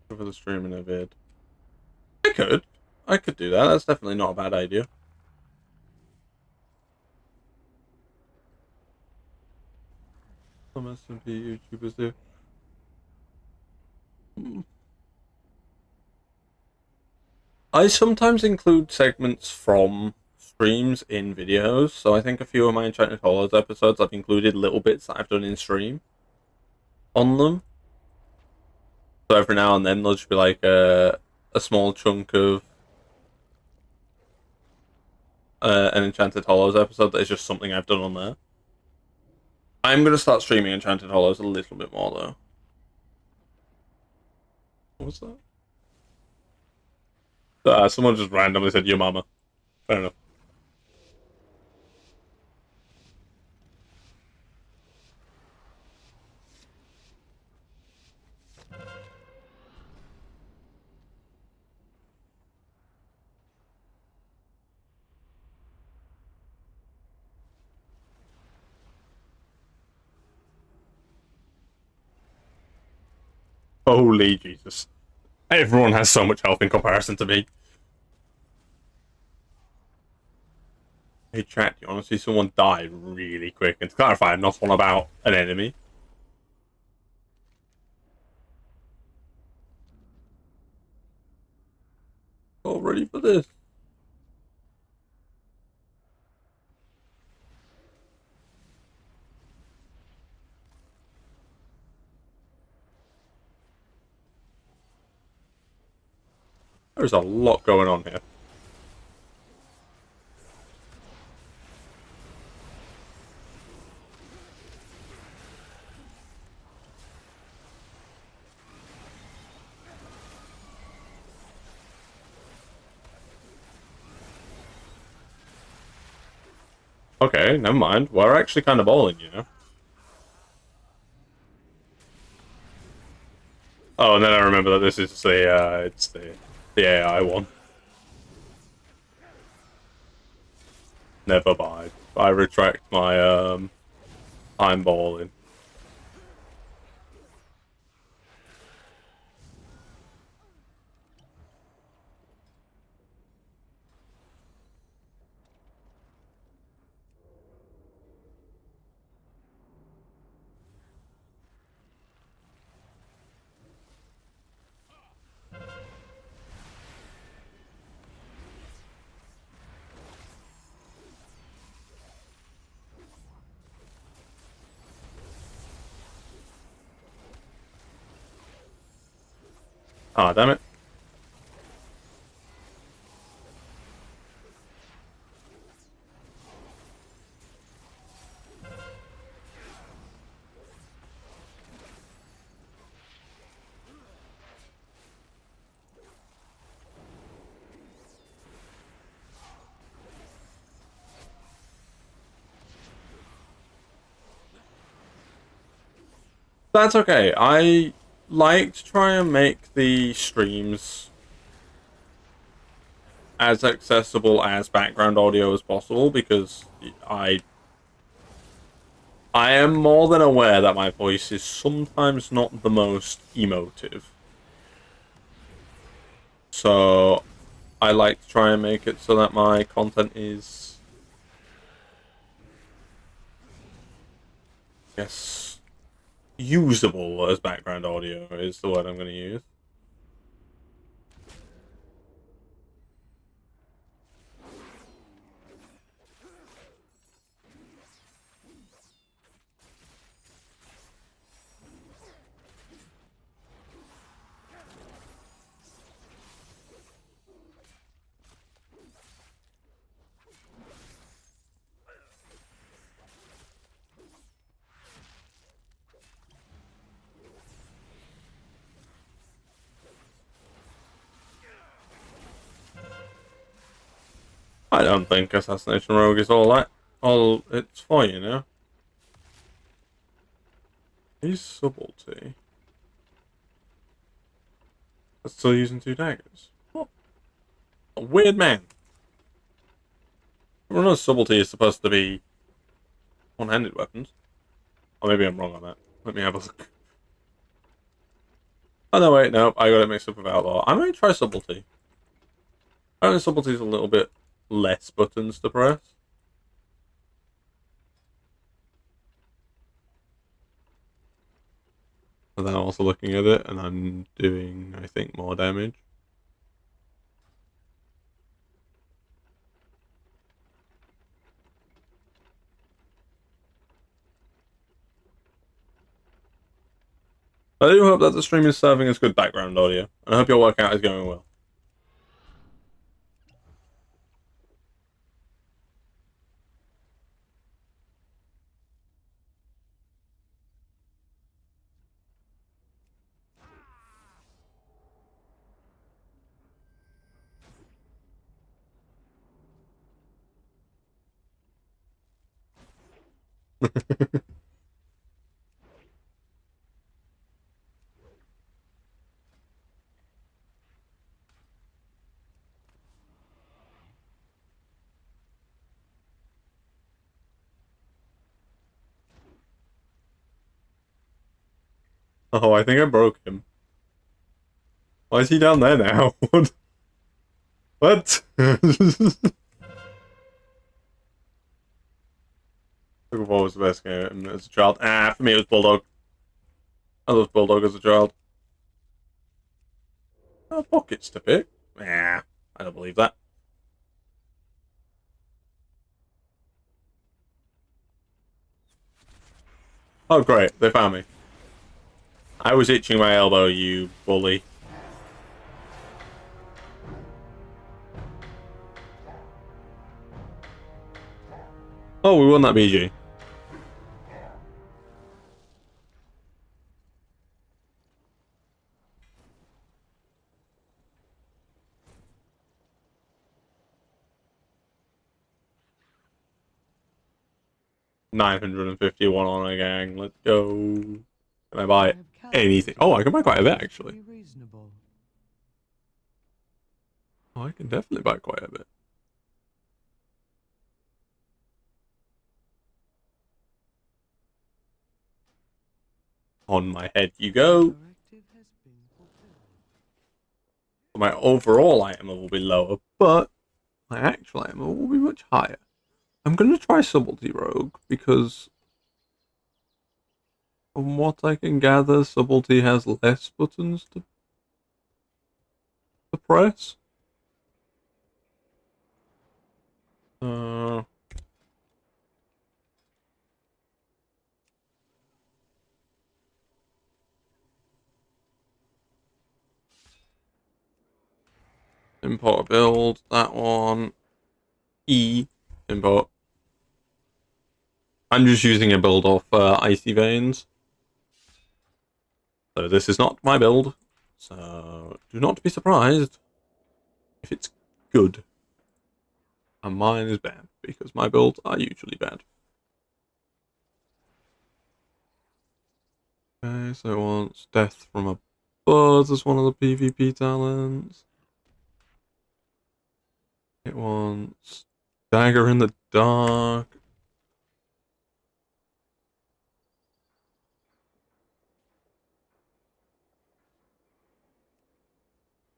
For the stream in a vid. I could. I could do that. That's definitely not a bad idea. Some SMP YouTubers do. I sometimes include segments from streams in videos, so I think a few of my Enchanted Hollows episodes I've included little bits that I've done in stream on them. So every now and then there'll just be like a small chunk of an Enchanted Hollows episode that is just something I've done on there. I'm going to start streaming Enchanted Hollows a little bit more though. What was that? Someone just randomly said your mama. Fair enough. Holy Jesus. Everyone has so much health in comparison to me. Hey chat, you want to see someone die really quick? And to clarify, I'm not on about an enemy. All ready for this. There's a lot going on here. Okay, never mind. We're actually kind of balling, you know. Oh, and then I remember that this is it's the AI one. Never mind. I retract my I'm balling. Ah, damn it. That's okay. I like to try and make the streams as accessible as background audio as possible because I am more than aware that my voice is sometimes not the most emotive. So I like to try and make it so that my content is, yes, usable as background audio is the word I'm going to use. I don't think Assassination Rogue is all it's for, you know? He's subtlety. Still using 2 daggers. What a weird man. Well, no, subtlety is supposed to be one-handed weapons. Or maybe I'm wrong on that. Let me have a look. Oh no, wait, no, I got it mixed up with Outlaw. I might try subtlety. Apparently subtlety is a little bit less buttons to press. And then I'm also looking at it, and I'm doing, I think, more damage. I do hope that the stream is serving as good background audio, and I hope your workout is going well. Oh, I think I broke him. Why is he down there now? What? What was the best game as a child? Ah, for me it was Bulldog. I loved Bulldog as a child. Oh, pockets to pick? Nah, I don't believe that. Oh, great, they found me. I was itching my elbow, you bully. Oh, we won that BG. $951 on a gang. Let's go. Can I buy anything? Oh, I can buy quite a bit, actually. Reasonable. Oh, I can definitely buy quite a bit. On my head you go. Directive has been fulfilled. My overall item level will be lower, but my actual item level will be much higher. I'm going to try Subtlety Rogue, because from what I can gather, Subtlety has less buttons to press. Uh, Import a build. That one. E. Import. I'm just using a build off Icy Veins. So this is not my build. So do not be surprised if it's good. And mine is bad, because my builds are usually bad. Okay, so it wants Death from Above as one of the PvP talents. It wants Dagger in the Dark.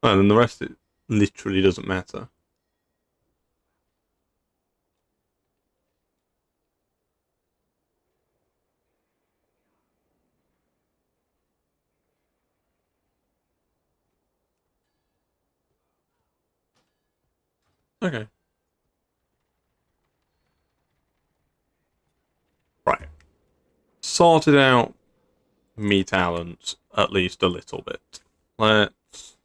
And then the rest, it literally doesn't matter. Okay. Right. Sorted out me talents at least a little bit. Let's...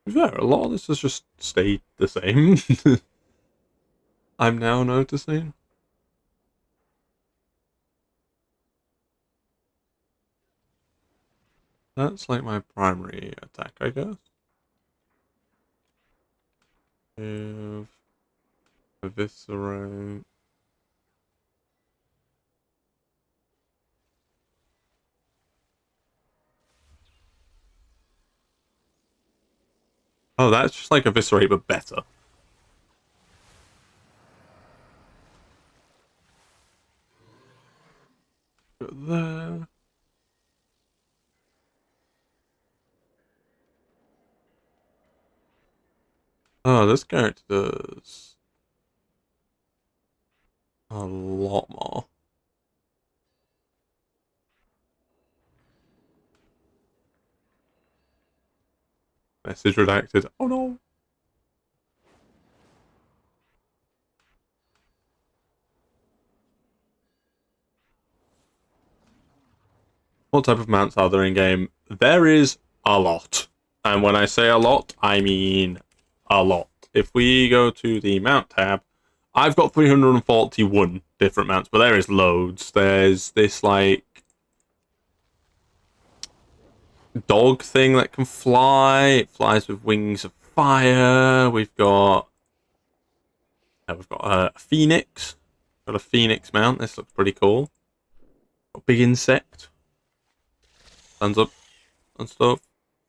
Yeah, a lot of this has just stayed the same. I'm now noticing. That's like my primary attack, I guess. If eviscerate. Oh, that's just like eviscerate, but better. But there. Oh, this character does a lot more. Message redacted. Oh no. What type of mounts are there in game? There is a lot. And when I say a lot, I mean a lot. If we go to the mount tab, I've got 341 different mounts, but there is loads. There's this like dog thing that can fly. It flies with wings of fire. We've got a phoenix. Got a phoenix mount. This looks pretty cool. Got a big insect. Stands up and stuff.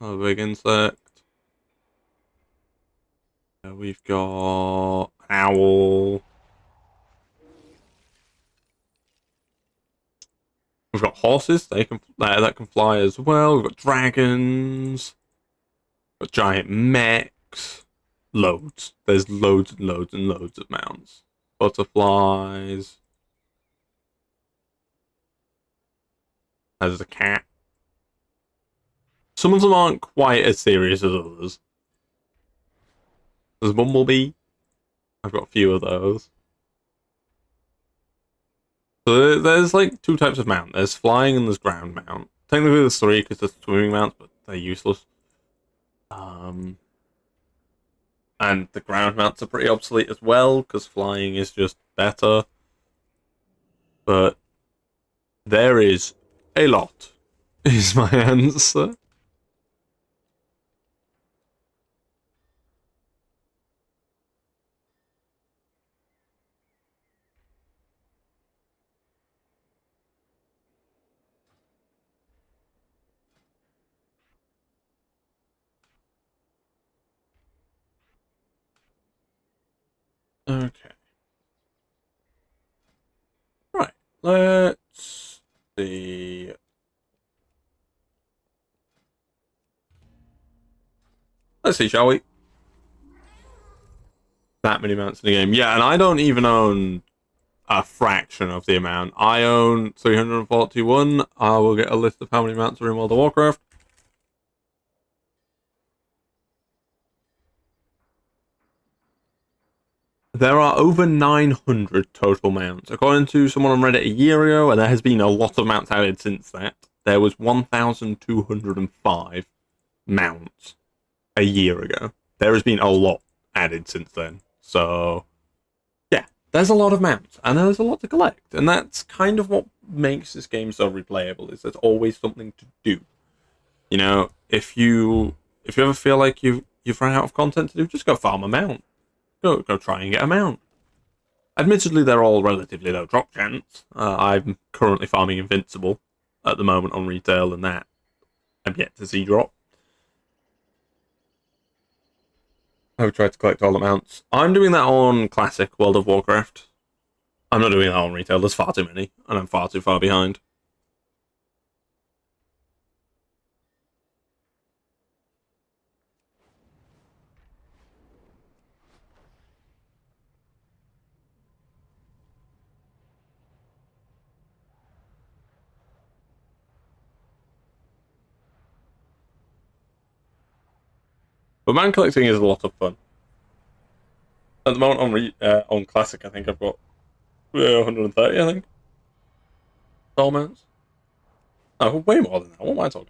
A big insect. We've got an owl. We've got horses. They can that can fly as well. We've got dragons. We've got giant mechs. Loads. There's loads and loads and loads of mounts. Butterflies. There's a cat. Some of them aren't quite as serious as others. There's Bumblebee. I've got a few of those. So there's like two types of mount. There's flying and there's ground mount. Technically there's three because there's swimming mounts, but they're useless. And the ground mounts are pretty obsolete as well because flying is just better. But there is a lot, is my answer. Okay. Right. Let's see. Let's see, shall we? That many mounts in the game. Yeah, and I don't even own a fraction of the amount. I own 341. I will get a list of how many mounts are in World of Warcraft. There are over 900 total mounts, according to someone on Reddit a year ago, and there has been a lot of mounts added since that. there was 1,205 mounts a year ago. There has been a lot added since then. So, yeah, there's a lot of mounts, and there's a lot to collect. And that's kind of what makes this game so replayable, is there's always something to do. You know, if you ever feel like you've run out of content to do, just go farm a mount. Go try and get a mount. Admittedly, they're all relatively low drop chance. I'm currently farming Invincible at the moment on retail, and that I'm yet to see drop. I've tried to collect all the mounts. I'm doing that on Classic World of Warcraft. I'm not doing that on retail. There's far too many, and I'm far too far behind. But mount collecting is a lot of fun. At the moment on Classic, I think I've got 130, I think. All mounts. Oh, way more than that. What am I talking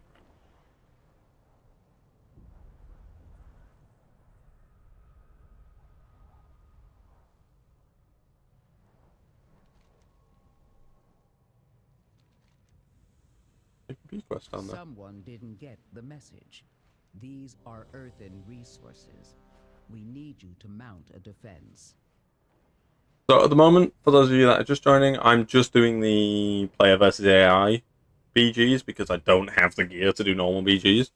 about? Quest down there. Someone didn't get the message. These are earthen resources. We need you to mount a defense. So at the moment, for those of you that are just joining, I'm just doing the player versus AI BGs because I don't have the gear to do normal BGs.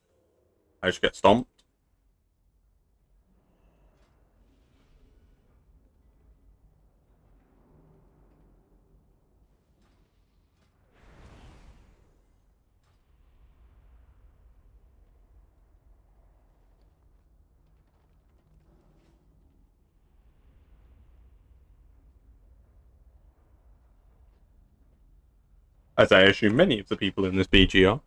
I just get stomped. As I assume many of the people in this BG are.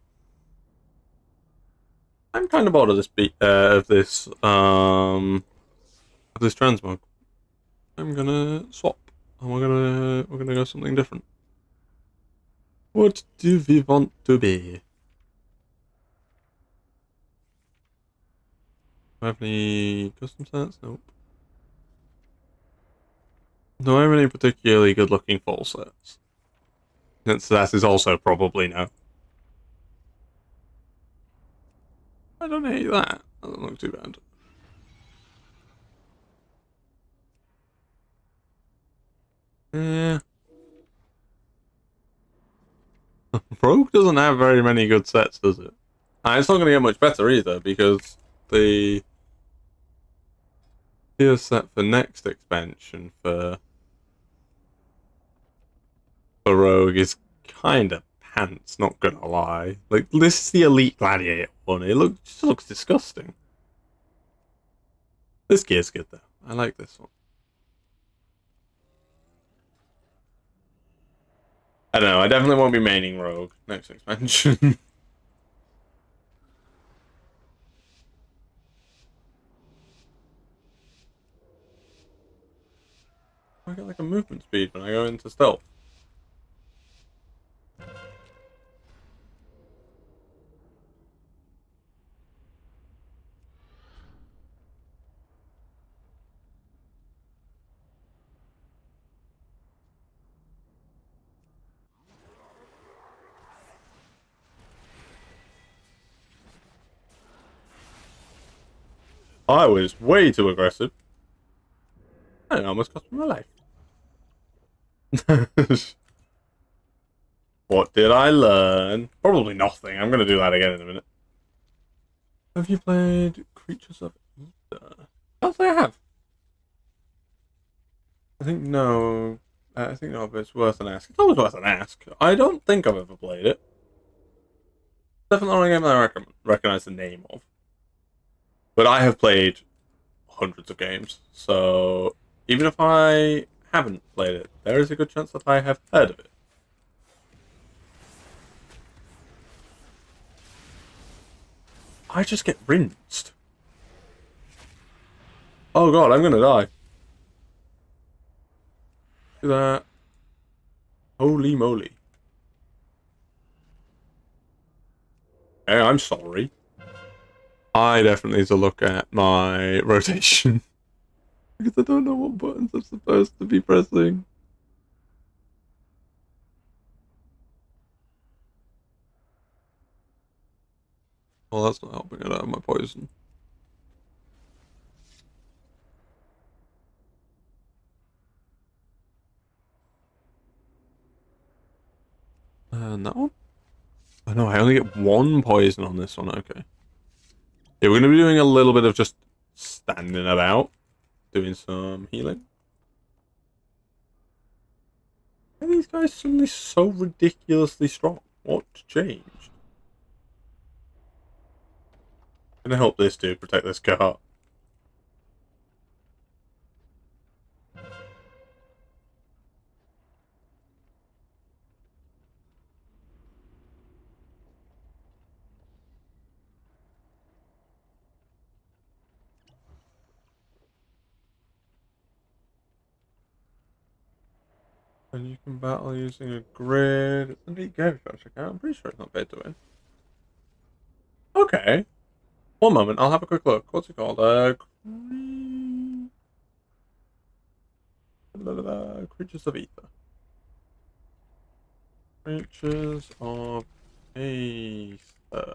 I'm kind of bored of this transmog. I'm gonna swap, and we're gonna go something different. What do we want to be? Do I have any custom sets? Nope. Do I have any particularly good-looking full sets? Since that is also probably no. I don't hate that. That doesn't look too bad. Yeah. Rogue doesn't have very many good sets, does it? And it's not going to get much better either, because the tier set for next expansion for Rogue is kind of pants, not gonna lie. Like, this is the Elite Gladiator one. It just looks disgusting. This gear's good though. I like this one. I don't know, I definitely won't be maining Rogue next expansion. I get like a movement speed when I go into stealth. I was way too aggressive. I almost cost me my life. What did I learn? Probably nothing. I'm going to do that again in a minute. Have you played Creatures of Ether? Yes, I have. I think no. I think no, but it's worth an ask. It's always worth an ask. I don't think I've ever played it. Definitely not a game that I recognize the name of. But I have played hundreds of games, so even if I haven't played it, there is a good chance that I have heard of it. I just get rinsed. Oh god, I'm gonna die. Look at that. Holy moly. Okay, I'm sorry. I definitely need to look at my rotation. Because I don't know what buttons I'm supposed to be pressing. Well, that's not helping it out of my poison. And that one? Oh no, I only get one poison on this one, okay. Yeah, we're going to be doing a little bit of just standing about, doing some healing. Why are these guys suddenly so ridiculously strong? What changed? I'm gonna help this dude protect this car. And you can battle using a grid. It's a neat game if I check out. I'm pretty sure it's not bad to win. Okay. One moment, I'll have a quick look. What's it called? Creatures of Ether. Creatures of Ether.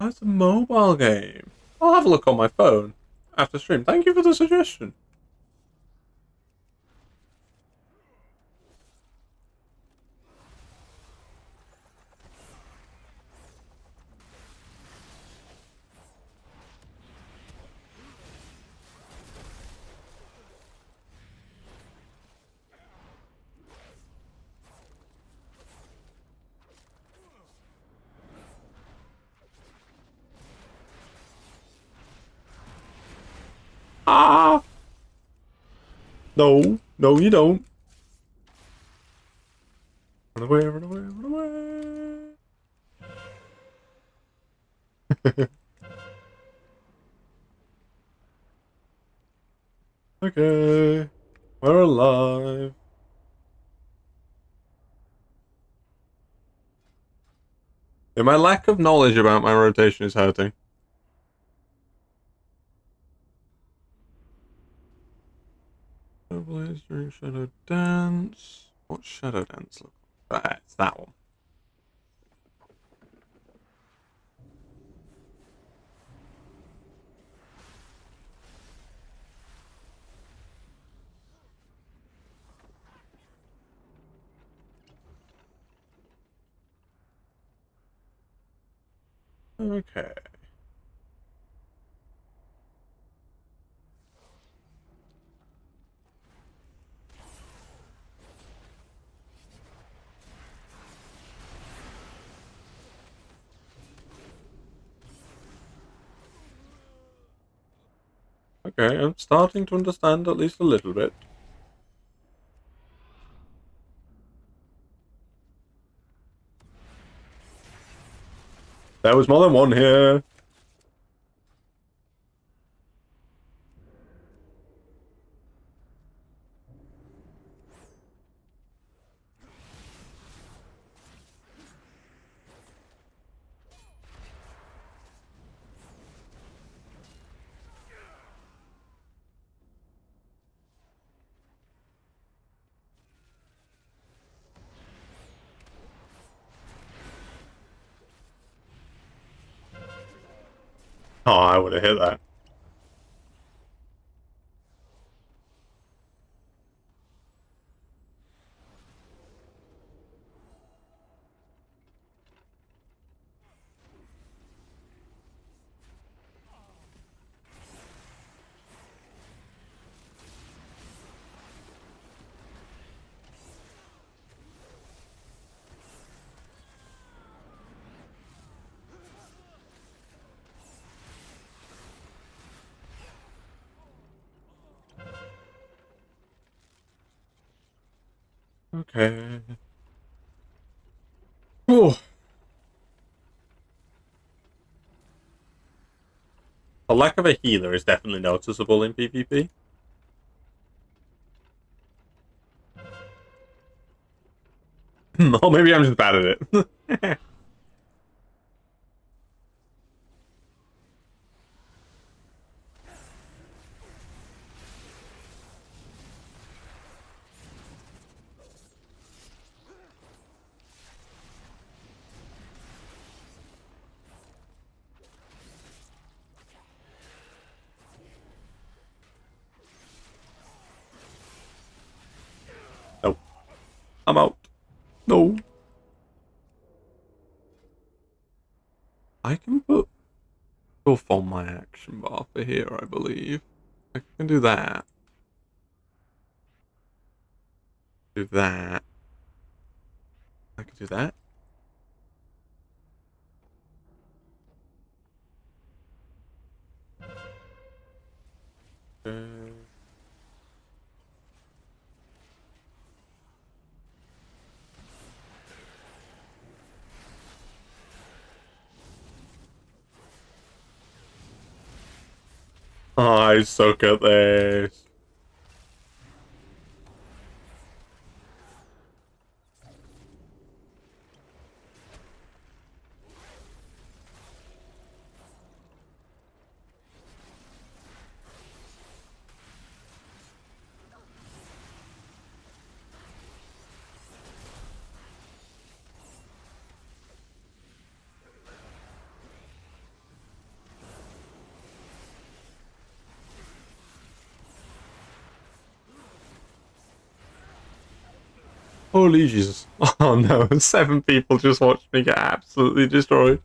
Oh, it's a mobile game. I'll have a look on my phone after stream. Thank you for the suggestion. Ah! No, no, you don't. Run away, run away, run away. Okay, we're alive. Yeah, my lack of knowledge about my rotation is hurting. Blaze during Shadow Dance. What Shadow Dance look like? Ah, it's that one. Okay. Okay, I'm starting to understand at least a little bit. There was more than one here. Oh, I would have hit that. Okay. Oh. The lack of a healer is definitely noticeable in PvP. Or maybe I'm just bad at it. No. I'm out. No. I can put stuff on my action bar for here, I believe. I can do that. Do that. I can do that. I suck at this. Holy Jesus. Oh no, 7 people just watched me get absolutely destroyed.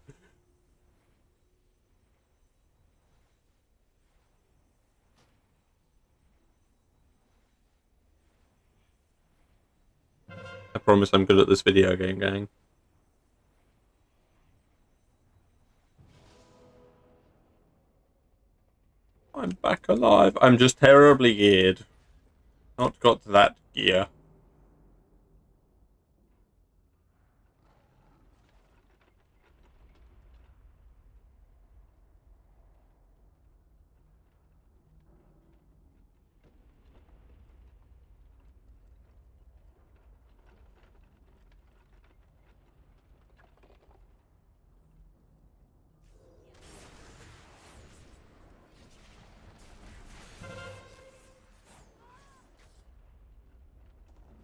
I promise I'm good at this video game, gang. I'm back alive. I'm just terribly geared. Not got to that gear.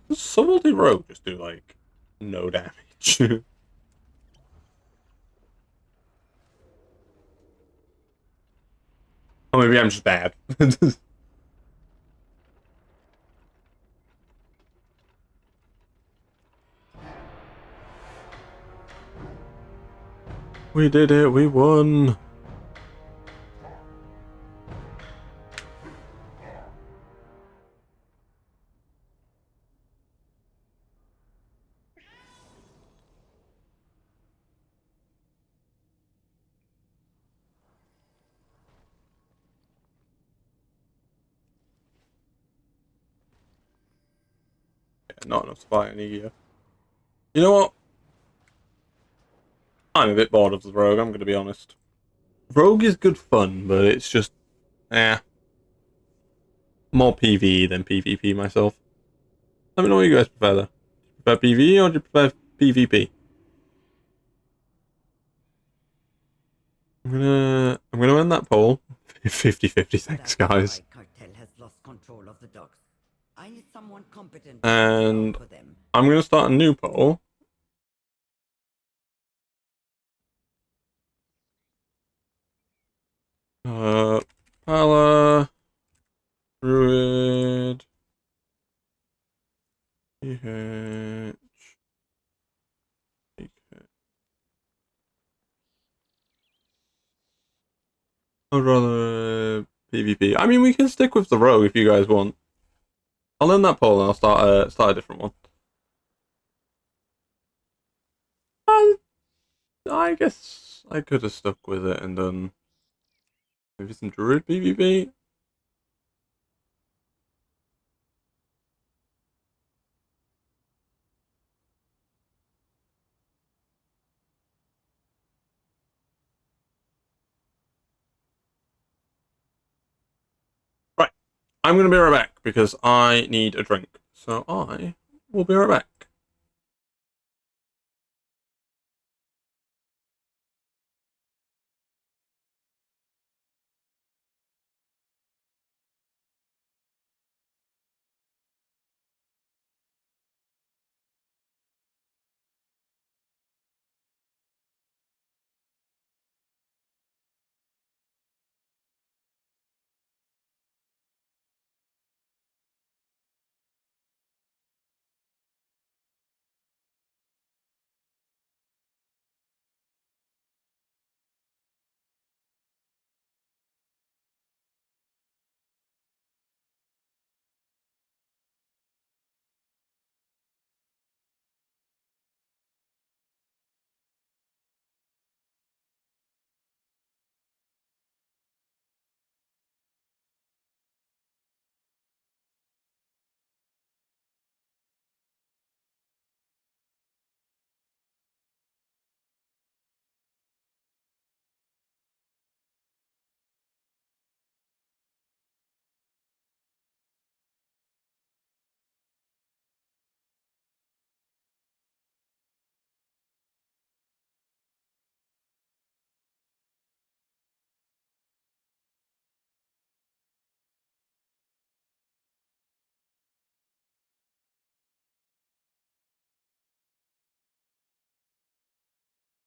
Does Subtlety Rogue just do, like, no damage? Or maybe I'm just bad. We did it, we won. Yeah, not enough to buy any gear. You know what? I'm a bit bored of the Rogue, I'm gonna be honest. Rogue is good fun, but it's just, more PvE than PvP myself. Let me know what you guys prefer though. Do you prefer PvE or do you prefer PvP? I'm gonna end that poll. 50-50, thanks guys. Cartel has lost control of the docks. I need someone competent And for them. I'm gonna start a new poll. Pala, Druid, PH, I'd rather PvP. I mean, we can stick with the Rogue if you guys want. I'll end that poll and I'll start a different one. I guess I could have stuck with it and done maybe some Druid PvP. Right, I'm going to be right back because I need a drink. So I will be right back.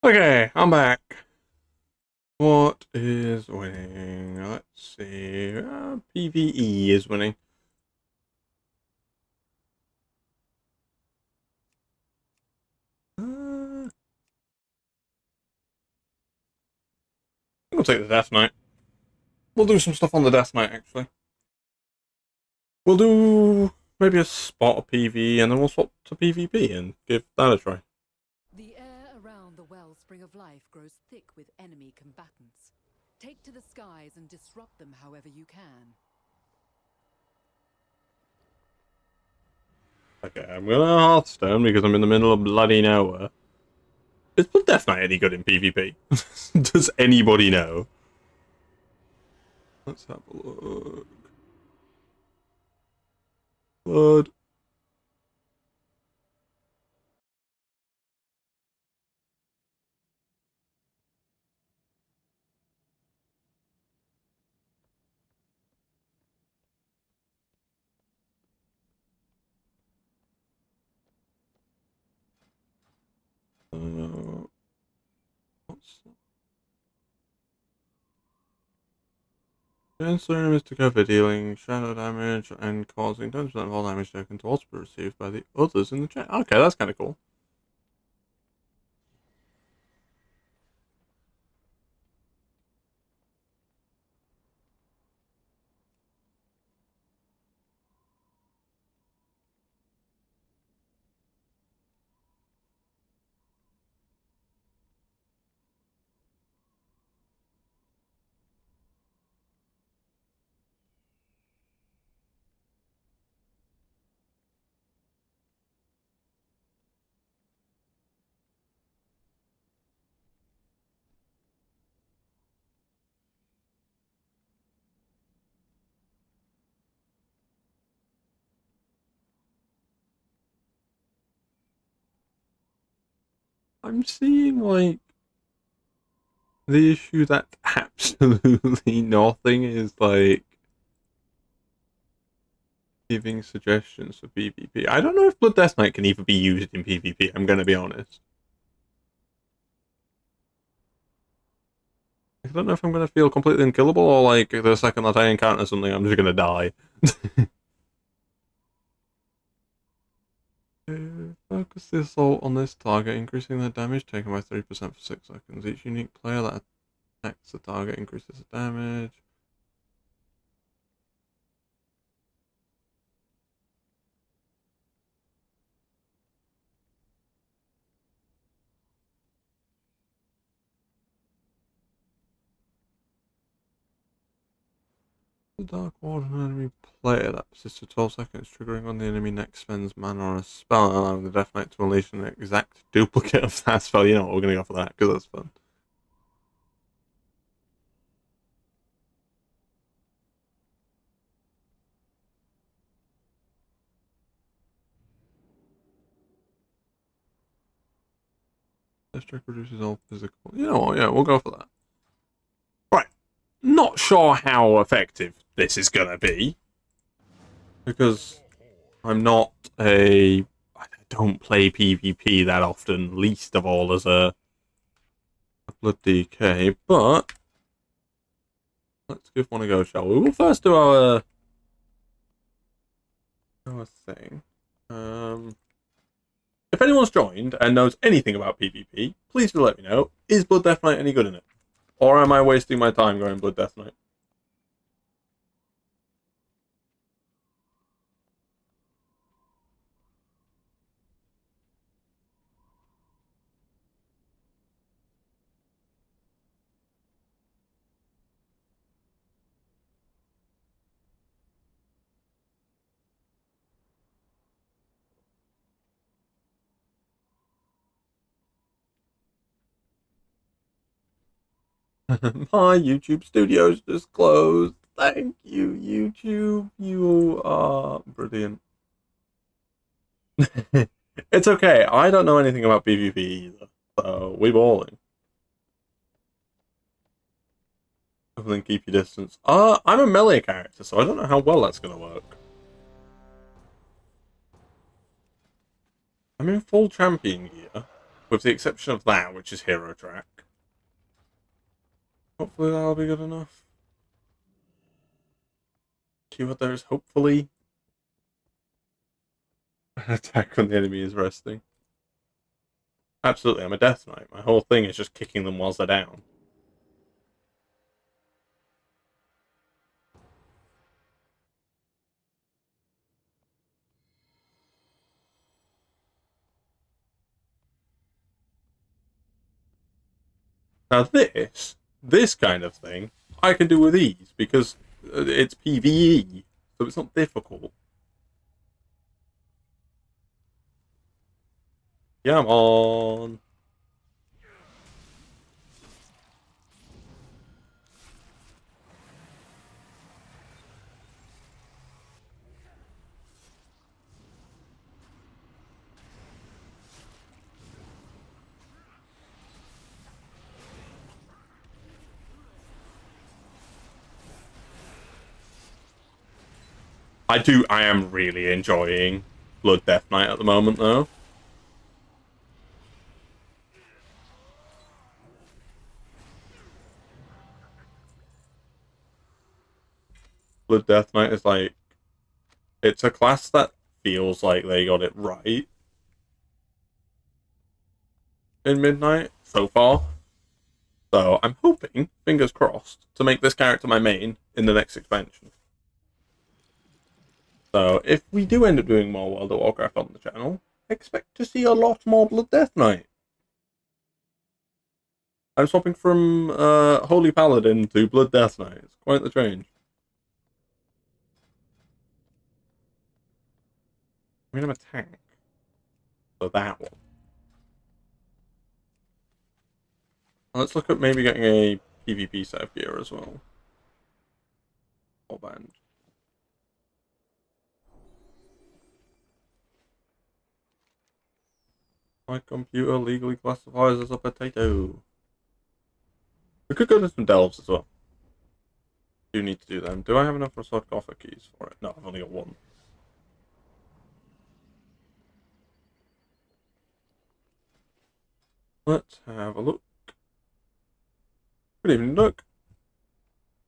Okay, I'm back. What is winning? Let's see. PvE is winning. We'll take the Death Knight. We'll do some stuff on the Death Knight, actually. We'll do maybe a spot of PvE, and then we'll swap to PvP and give that a try. The air around the wellspring of life grows thick with enemy combatants. Take to the skies and disrupt them however you can. Okay, I'm gonna Hearthstone because I'm in the middle of bloody nowhere. Is Blood Death Knight any good in PvP? Does anybody know? Let's have a look. Blood. What's the aim is to cover dealing shadow damage and causing 10% of all damage taken to also be received by the others in the chat. Okay, that's kind of cool. I'm seeing, like, the issue that absolutely nothing is, like, giving suggestions for PvP. I don't know if Blood Death Knight can even be used in PvP, I'm gonna be honest. I don't know if I'm gonna feel completely unkillable or, like, the second that I encounter something, I'm just gonna die. Focus the assault on this target, increasing the damage taken by 3% for 6 seconds. Each unique player that attacks the target increases the damage. The Dark Ward, an enemy player that persists for 12 seconds, triggering on the enemy next spends mana on a spell, allowing the Death Knight to unleash an exact duplicate of that spell. You know what, we're going to go for that, because that's fun. This trick reduces all physical. You know what, yeah, we'll go for that. Right. Not sure how effective this is going to be, because I'm not a... I don't play PvP that often, least of all as a Blood DK, but let's give one a go, shall we? We'll first do our thing. If anyone's joined and knows anything about PvP, please do let me know. Is Blood Death Knight any good in it? Or am I wasting my time going Blood Death Knight? My YouTube studio's just closed. Thank you, YouTube. You are brilliant. It's okay. I don't know anything about PvP either. So, we balling. Then keep your distance. I'm a melee character, so I don't know how well that's gonna work. I'm in full champion gear. With the exception of that, which is Hero Track. Hopefully that'll be good enough. Keyword there is hopefully. Attack when the enemy is resting. Absolutely, I'm a Death Knight. My whole thing is just kicking them whilst they're down. Now this kind of thing, I can do with ease, because it's PvE, so it's not difficult. Come on. I am really enjoying Blood Death Knight at the moment, though. Blood Death Knight is like, it's a class that feels like they got it right in Midnight so far. So I'm hoping, fingers crossed, to make this character my main in the next expansion. So if we do end up doing more World of Warcraft on the channel, expect to see a lot more Blood Death Knight. I'm swapping from Holy Paladin to Blood Death Knight. It's quite the change. I mean, I'm a tank. So that one. Let's look at maybe getting a PvP set of gear as well. Or band. My computer legally classifies as a potato. We could go to some delves as well. Do need to do them. Do I have enough Restored Gothic keys for it? No, I've only got one. Let's have a look. Good evening, Duck.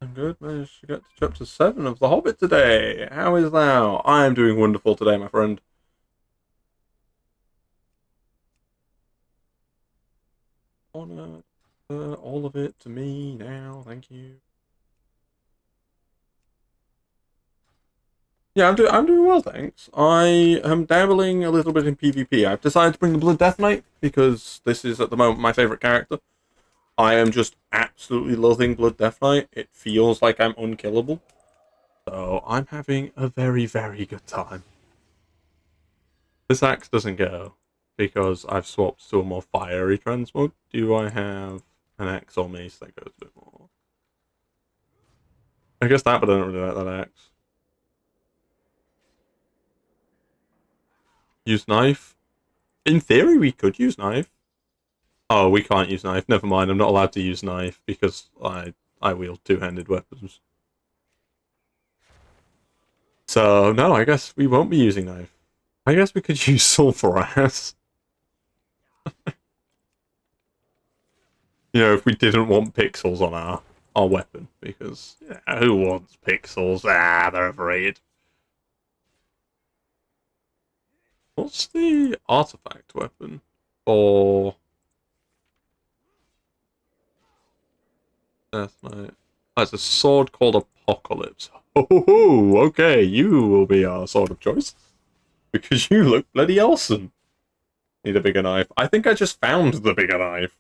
I'm good. Managed to get to chapter 7 of The Hobbit today. How is thou? I am doing wonderful today, my friend. Honor all of it to me now. Thank you. Yeah, I'm doing well, thanks. I am dabbling a little bit in PvP. I've decided to bring the Blood Death Knight because this is at the moment my favorite character. I am just absolutely loving Blood Death Knight. It feels like I'm unkillable. So I'm having a very, very good time. This axe doesn't go because I've swapped to a more fiery transmog. Do I have an axe or mace that goes a bit more? I guess that, but I don't really like that axe. Use knife? In theory, we could use knife. Oh, we can't use knife. Never mind, I'm not allowed to use knife because I wield two-handed weapons. So, no, I guess we won't be using knife. I guess we could use sulfur ass. You know, if we didn't want pixels on our weapon, because who wants pixels? Ah, they're overrated. What's the artifact weapon for Death Knight? That's a sword called Apocalypse. Oh, okay, you will be our sword of choice because you look bloody awesome. Need a bigger knife. I think I just found the bigger knife.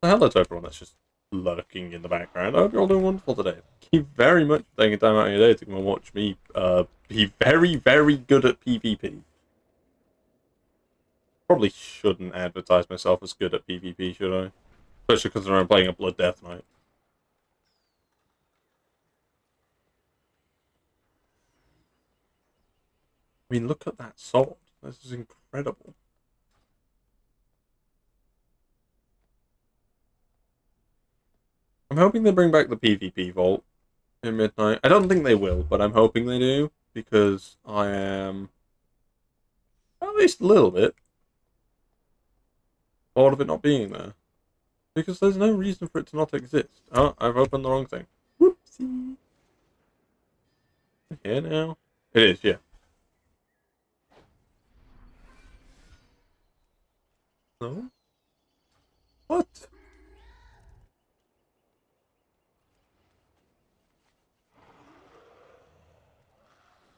Hello to everyone that's just lurking in the background. I hope you're all doing wonderful today. Thank you very much for taking time out of your day to come and watch me be very, very good at PvP. Probably shouldn't advertise myself as good at PvP, should I? Especially because I'm playing a Blood Death Knight. I mean, look at that sword. This is incredible. I'm hoping they bring back the PvP vault in Midnight. I don't think they will, but I'm hoping they do, because I am at least a little bit Bored of it not being there. Because there's no reason for it to not exist. Oh, I've opened the wrong thing. Whoopsie. Here now. It is, yeah. No? What?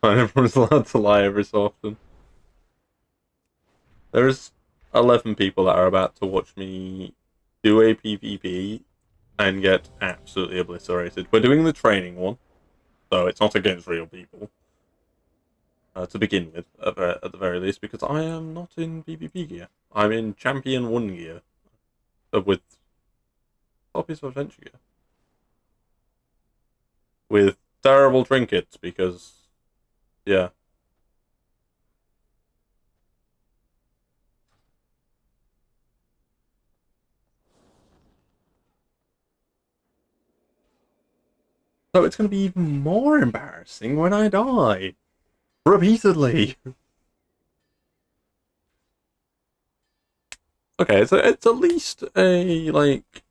Fine, everyone's allowed to lie every so often. There's 11 people that are about to watch me do a PvP and get absolutely obliterated. We're doing the training one, so it's not against real people. To begin with, at the very least, because I am not in PvP gear. I'm in Champion 1 gear. With copies of Adventure gear. With terrible trinkets, because, yeah. So it's going to be even more embarrassing when I die. Repeatedly. Okay, so it's at least a, like,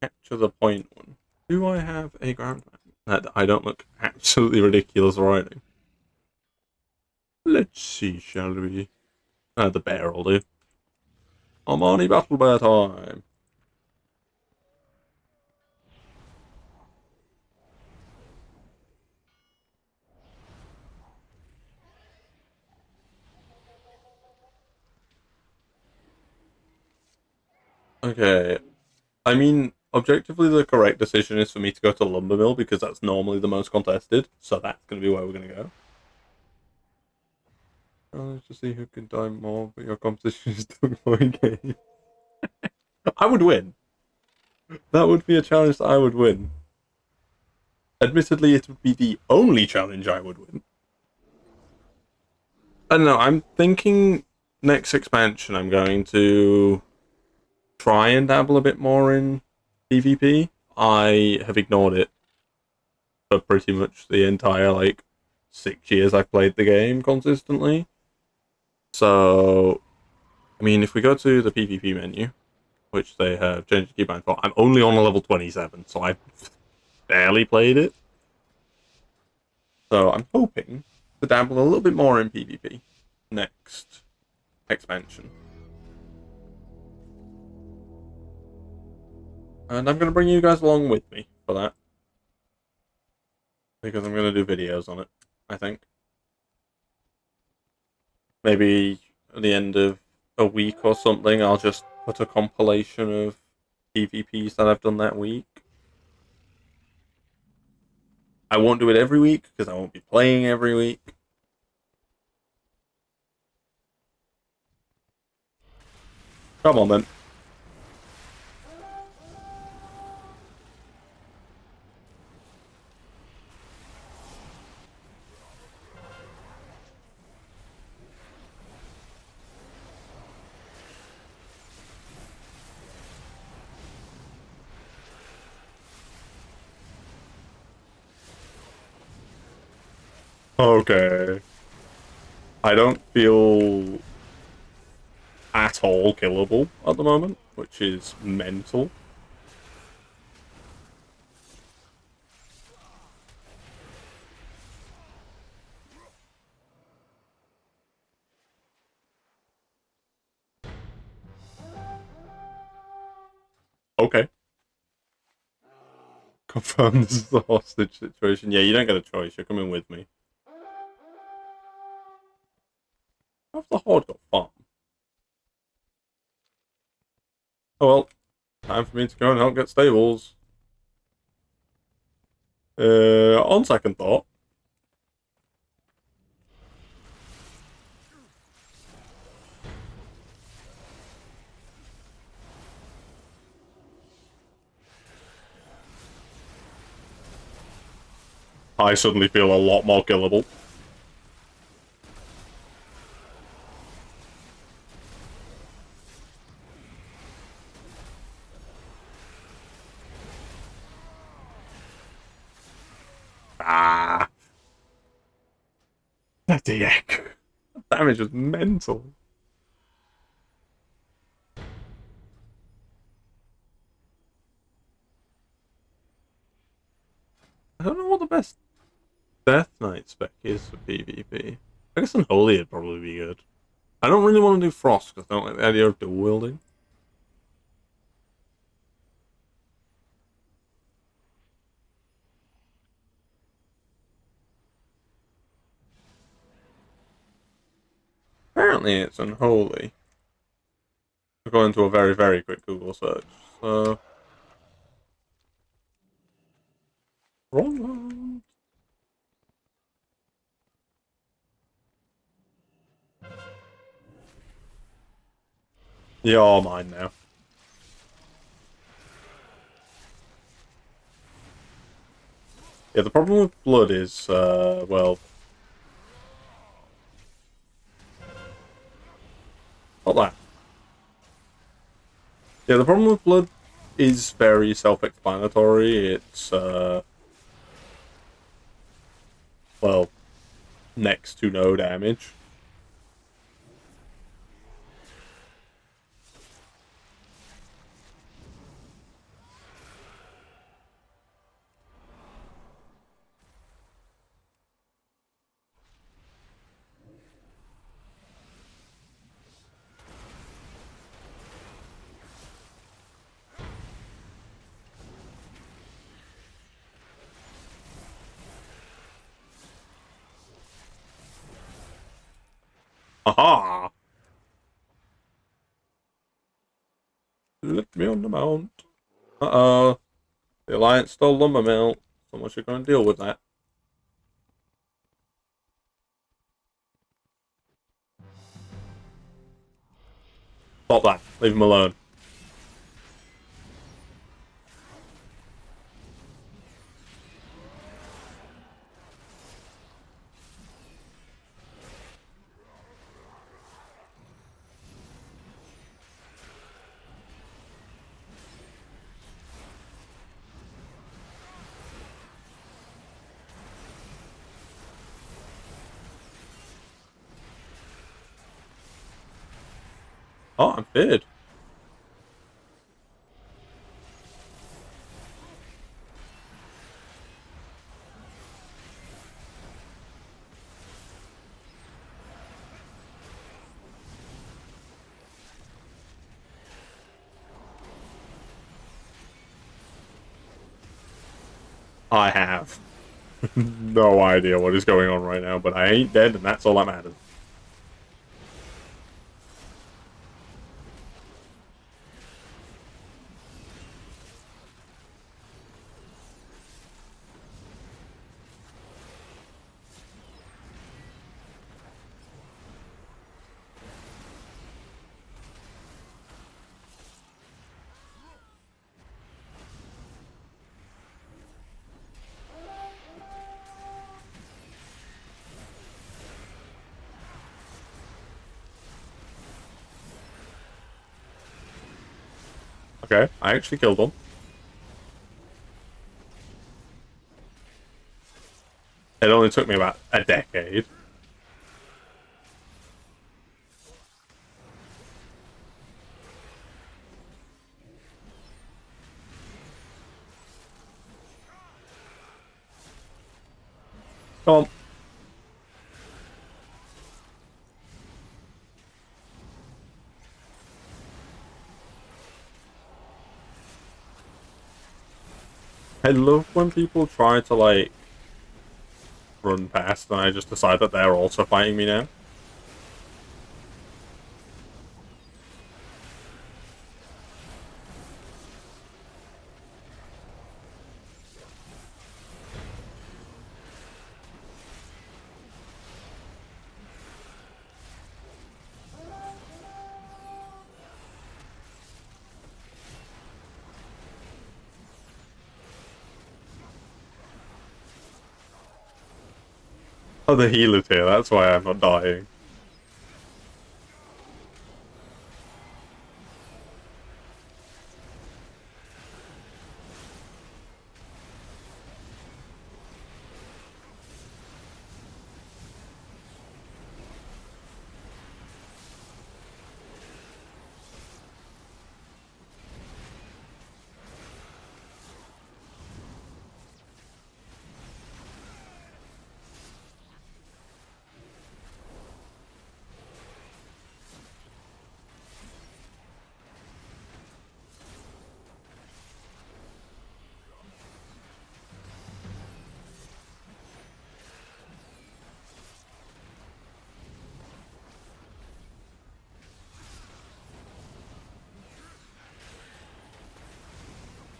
capture the point one. Do I have a ground map that I don't look absolutely ridiculous riding? Let's see, shall we? The bear will do. Armani Battle Bear time. Okay. I mean, objectively, the correct decision is for me to go to Lumber Mill because that's normally the most contested. So that's going to be where we're going to go. Let's just see who can die more, but your competition is the point game. I would win. That would be a challenge that I would win. Admittedly, it would be the only challenge I would win. I don't know, I'm thinking next expansion I'm going to try and dabble a bit more in PvP. I have ignored it for pretty much the entire, 6 years I've played the game consistently. So, I mean, if we go to the PvP menu, which they have changed the keybind for, I'm only on a level 27, so I've barely played it. So I'm hoping to dabble a little bit more in PvP next expansion. And I'm going to bring you guys along with me for that. Because I'm going to do videos on it, I think. Maybe at the end of a week or something, I'll just put a compilation of PvPs that I've done that week. I won't do it every week, because I won't be playing every week. Come on, then. Okay. I don't feel at all killable at the moment, which is mental. Okay. Confirm this is the hostage situation. Yeah, you don't get a choice. You're coming with me. How's the horde got farm? Oh well. Time for me to go and help get stables. On second thought. I suddenly feel a lot more killable. Ah. The heck. Damage was mental. I don't know what the best Death Knight spec is for PvP. I guess Unholy would probably be good. I don't really want to do Frost because I don't like the idea of dual wielding. Apparently it's Unholy. I'll go into a very, very quick Google search. So... Wrong. You're mine now. Yeah, the problem with Blood is, well... Not that. Yeah, the problem with Blood is very self-explanatory. It's, well, next to no damage. Aha! Let me on the mount. Uh-oh. The Alliance stole Lumber Mill. So much you're going to deal with that. Stop that. Leave him alone. Oh, I'm feared. I have no idea what is going on right now, but I ain't dead, and that's all that matters. Okay, I actually killed one. It only took me about a decade. Come on. I love when people try to, like, run past and I just decide that they're also fighting me now. Oh, the healer's here, that's why I'm not dying.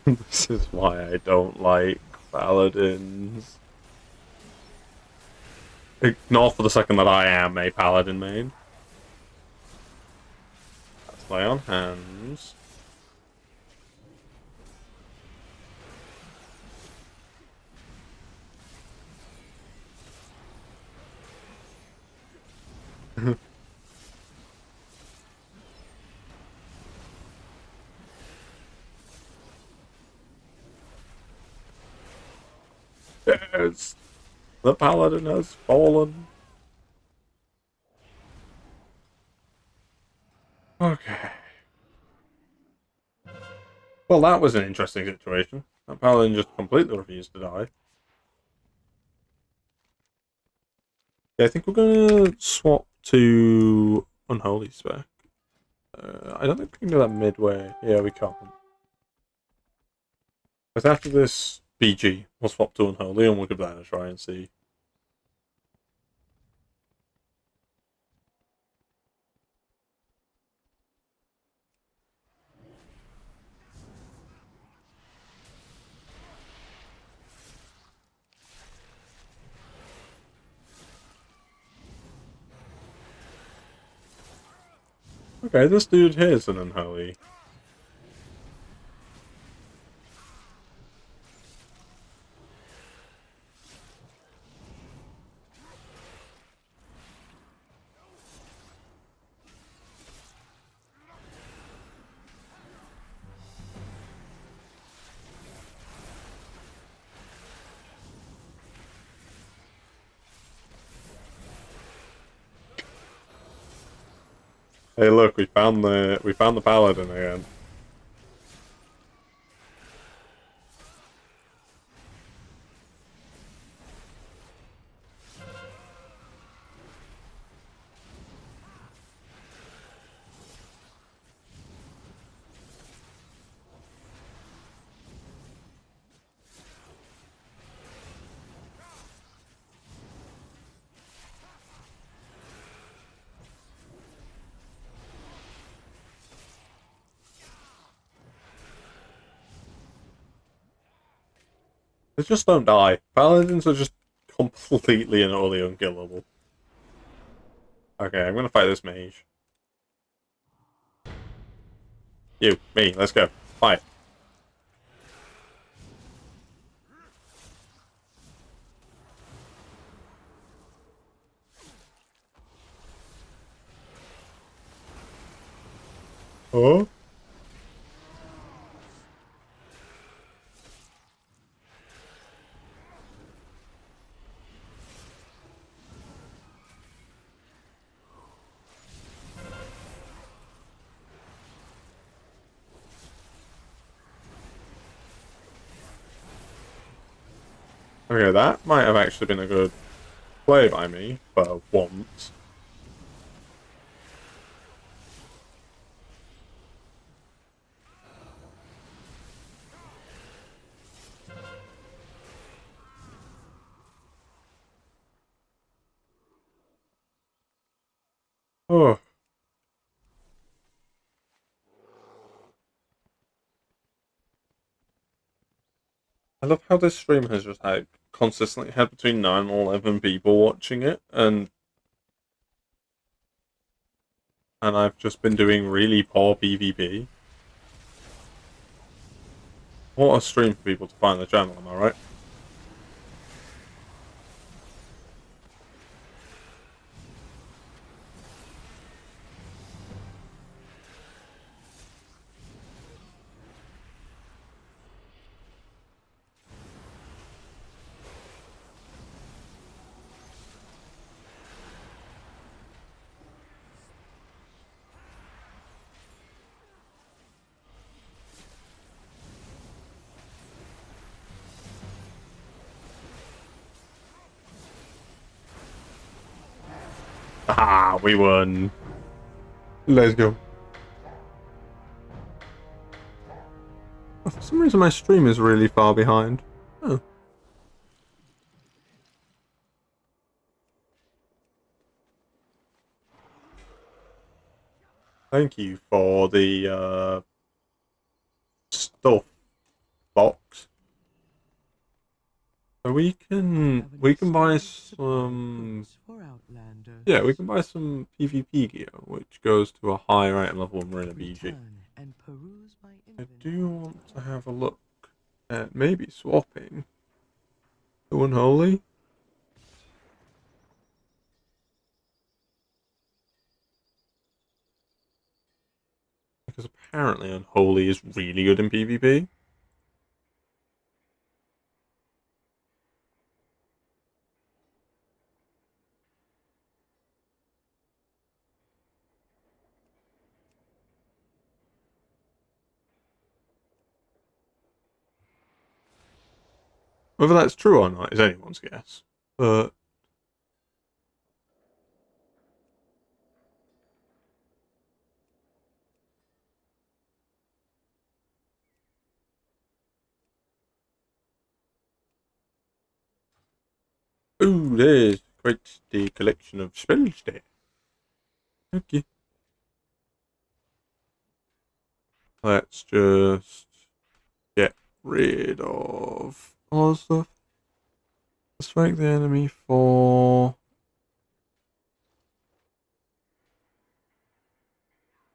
This is why I don't like paladins. Ignore for the second that I am a paladin main. Let's lay on hands. Yes! The paladin has fallen. Okay. Well, that was an interesting situation. That paladin just completely refused to die. Yeah, I think we're gonna swap to Unholy spec. I don't think we can do that midway. Yeah, we can't. But after this BG, we'll swap to Unholy and we'll give that a try and see. Okay, this dude here is an Unholy. Hey, look, we found the paladin again. They just don't die. Paladins are just completely and utterly unkillable. Okay, I'm gonna fight this mage. You, me, let's go. Fight. Oh? Okay, that might have actually been a good play by me, for once. Oh. I love how this stream has just had consistently had between 9 and 11 people watching it, and I've just been doing really poor PvP. What a stream for people to find the channel, am I right? Ah, we won. Let's go. Oh, for some reason my stream is really far behind. Oh. Thank you for the stuff. box. So we can buy Supply some. goods for outlanders. Yeah, we can buy some PvP gear, which goes to a higher item level when we're in a BG. Return and peruse my I inventory. do want to have a look at maybe swapping to Unholy. Because apparently Unholy is really good in PvP. Whether that's true or not is anyone's guess. But ooh, there's quite the collection of spells there. Okay. Let's just get rid of all the stuff. Strike the enemy for...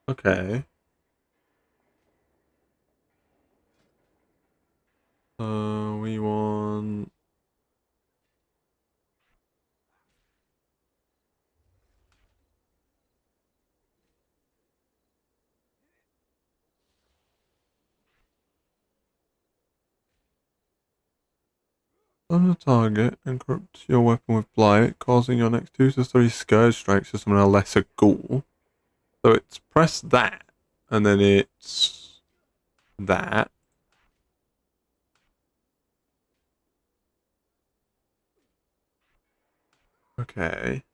Okay. We want... On the target, encrypt your weapon with blight, causing your next 2 to 3 scourge strikes to summon a lesser ghoul. So it's press that, and then it's that. Okay.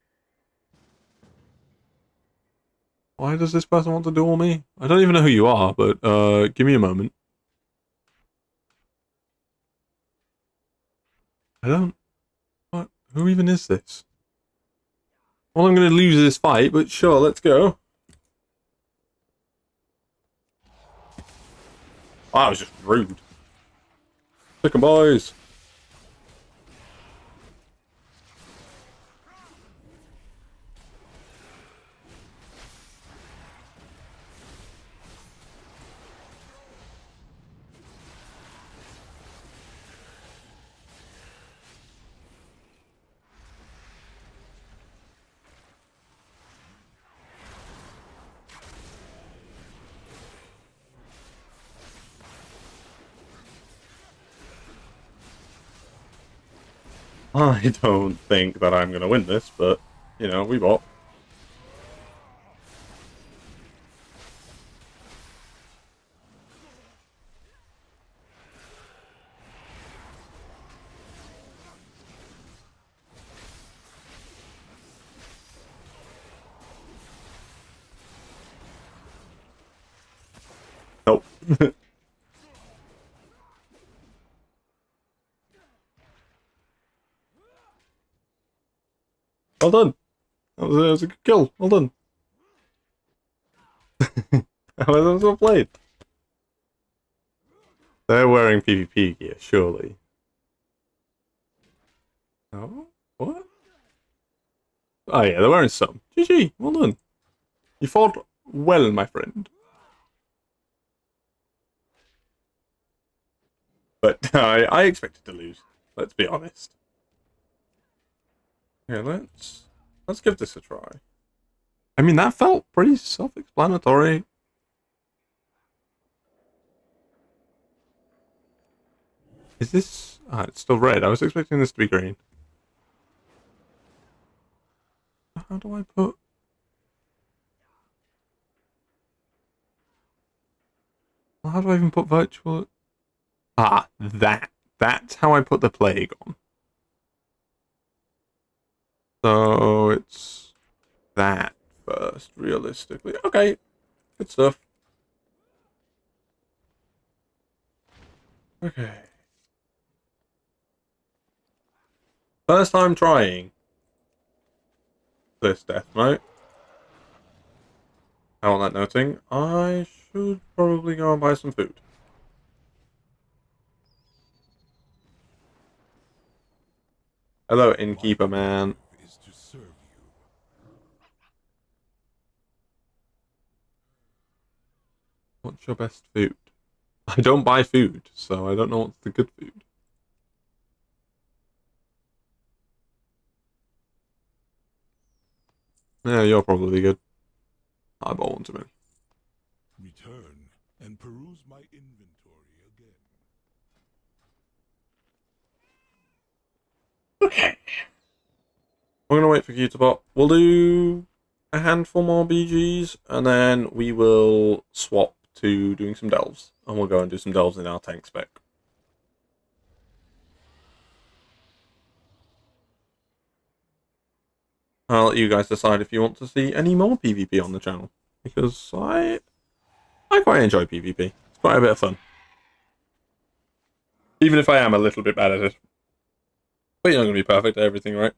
Why does this person want to duel me? I don't even know who you are, but give me a moment. I don't... What? Who even is this? Well, I'm going to lose this fight, but sure, let's go. Oh, that was just rude. Pick 'em, boys. I don't think that I'm going to win this, but, you know, we bought. Nope. Well done. That was a good kill. Well done. How was well played? They're wearing PvP gear, surely. Oh? What? Oh yeah, they're wearing some. GG, well done. You fought well, my friend. But I expected to lose. Let's be honest. Yeah, let's give this a try. I mean, that felt pretty self-explanatory. Is this... Ah, it's still red. I was expecting this to be green. How do I put... How do I even put virtual... Ah, that. That's how I put the plague on. So it's that first, realistically. Okay, good stuff. Okay. First time trying this death note. On that noting, I should probably go and buy some food. Hello, My innkeeper man. objective is to serve you. What's your best food? I don't buy food, so I don't know what's the good food. Yeah, you're probably good. I bought one too many. Return and peruse my inventory again. Okay. We're gonna wait for Q to bot. We'll do a handful more BGs, and then we will swap to doing some delves. And we'll go and do some delves in our tank spec. I'll let you guys decide if you want to see any more PvP on the channel. Because I quite enjoy PvP. It's quite a bit of fun. Even if I am a little bit bad at it. But you're not going to be perfect at everything, right?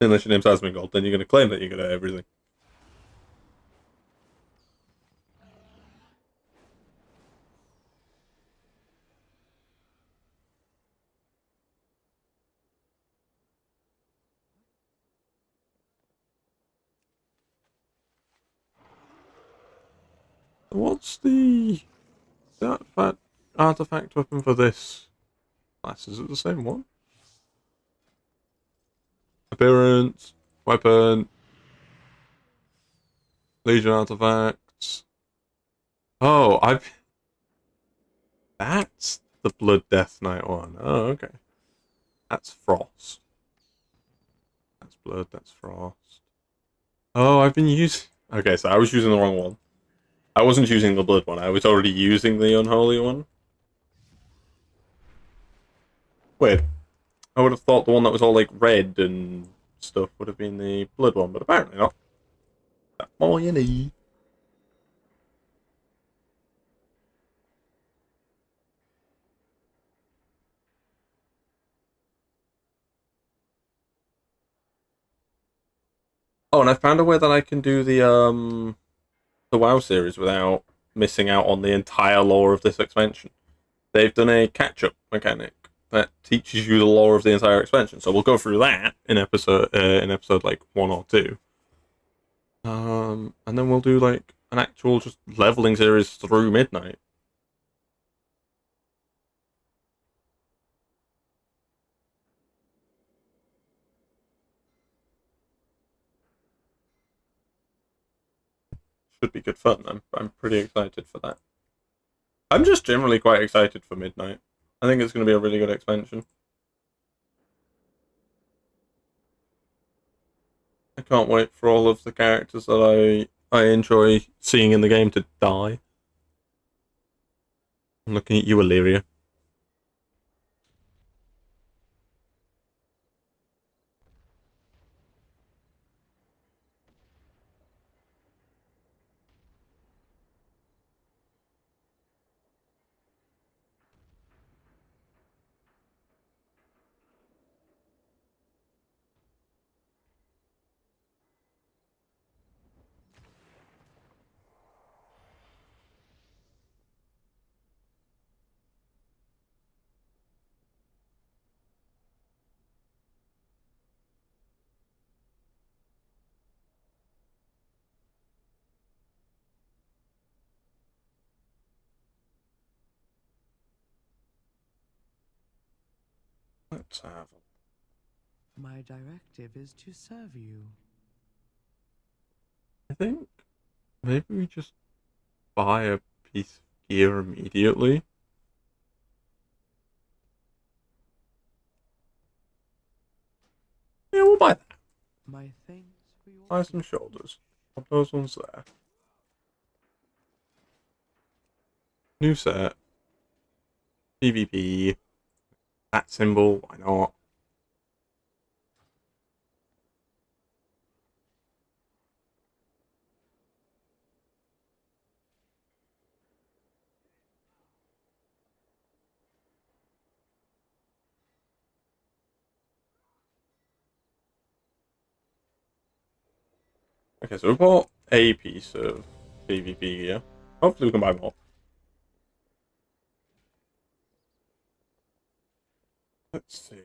Unless your name's Asmongold, then you're going to claim that you're good at everything. What's the artifact weapon for this class? Is it the same one? Appearance, weapon, Legion artifacts. Oh, that's the Blood Death Knight one. Oh, okay. That's Frost. That's Blood, that's Frost. Oh, I've been using... Okay, so I was using the wrong one. I wasn't using the Blood one. I was already using the Unholy one. Weird. I would have thought the one that was all like red and stuff would have been the Blood one, but apparently not. That's all you need. Oh, and I found a way that I can do the WoW series without missing out on the entire lore of this expansion. They've done a catch-up mechanic that teaches you the lore of the entire expansion. So we'll go through that in episode like 1 or 2. And then we'll do like an actual just leveling series through midnight. Should be good fun. I'm pretty excited for that. I'm just generally quite excited for midnight. I think it's going to be a really good expansion. I can't wait for all of the characters that I enjoy seeing in the game to die. I'm looking at you, Illyria. Let's have a... My directive is to serve you. I think maybe we just buy a piece of gear immediately. Yeah, we'll buy that. My thanks for your Buy some shoulders. Pop those ones there. New set. PvP. That symbol, why not? Okay, so we bought a piece of PvP gear. Hopefully we can buy more. Let's see.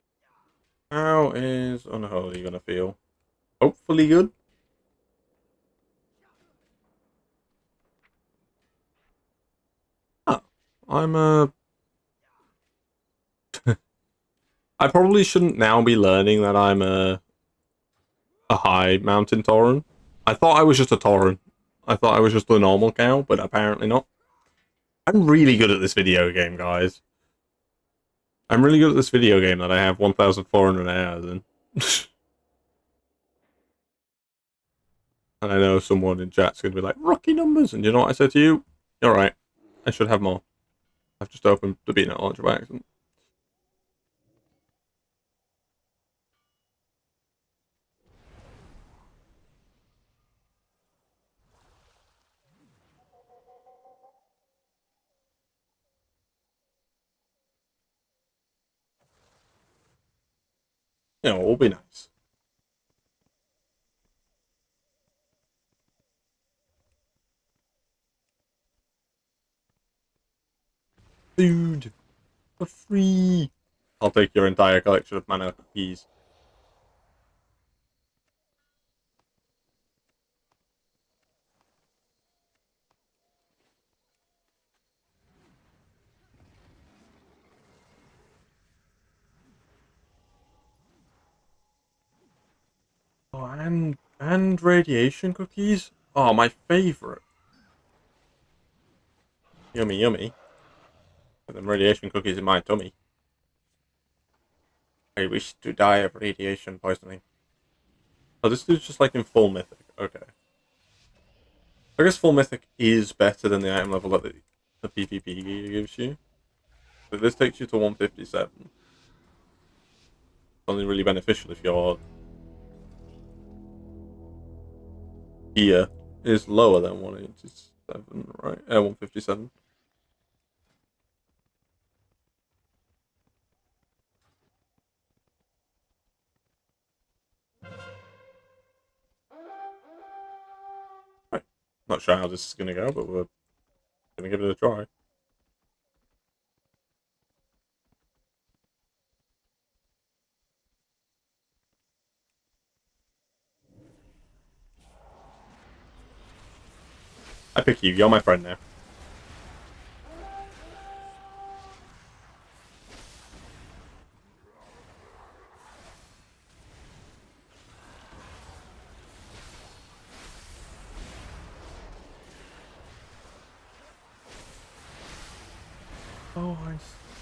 How is Unholy gonna feel? Hopefully good. Oh, I'm I probably shouldn't now be learning that I'm a high mountain tauren. I thought I was just a tauren. I thought I was just a normal cow, but apparently not. I'm really good at this video game, guys. I'm really good at this video game that I have 1,400 hours in. And I know someone in chat's going to be like, rookie numbers, and you know what I said to you? You're right. I should have more. I've just opened the BNet launcher by accident. You know, it'll be nice. Food! For free! I'll take your entire collection of mana cookies. Oh, and radiation cookies? Oh, my favorite. Yummy, yummy. Put them radiation cookies in my tummy. I wish to die of radiation poisoning. Oh, this dude's just like in full mythic. Okay. I guess full mythic is better than the item level that the PvP gives you. But this takes you to 157. It's only really beneficial if your gear is lower than 187, right? 157. Right. Not sure how this is going to go, but we're going to give it a try. I pick you. You're my friend now. Oh, I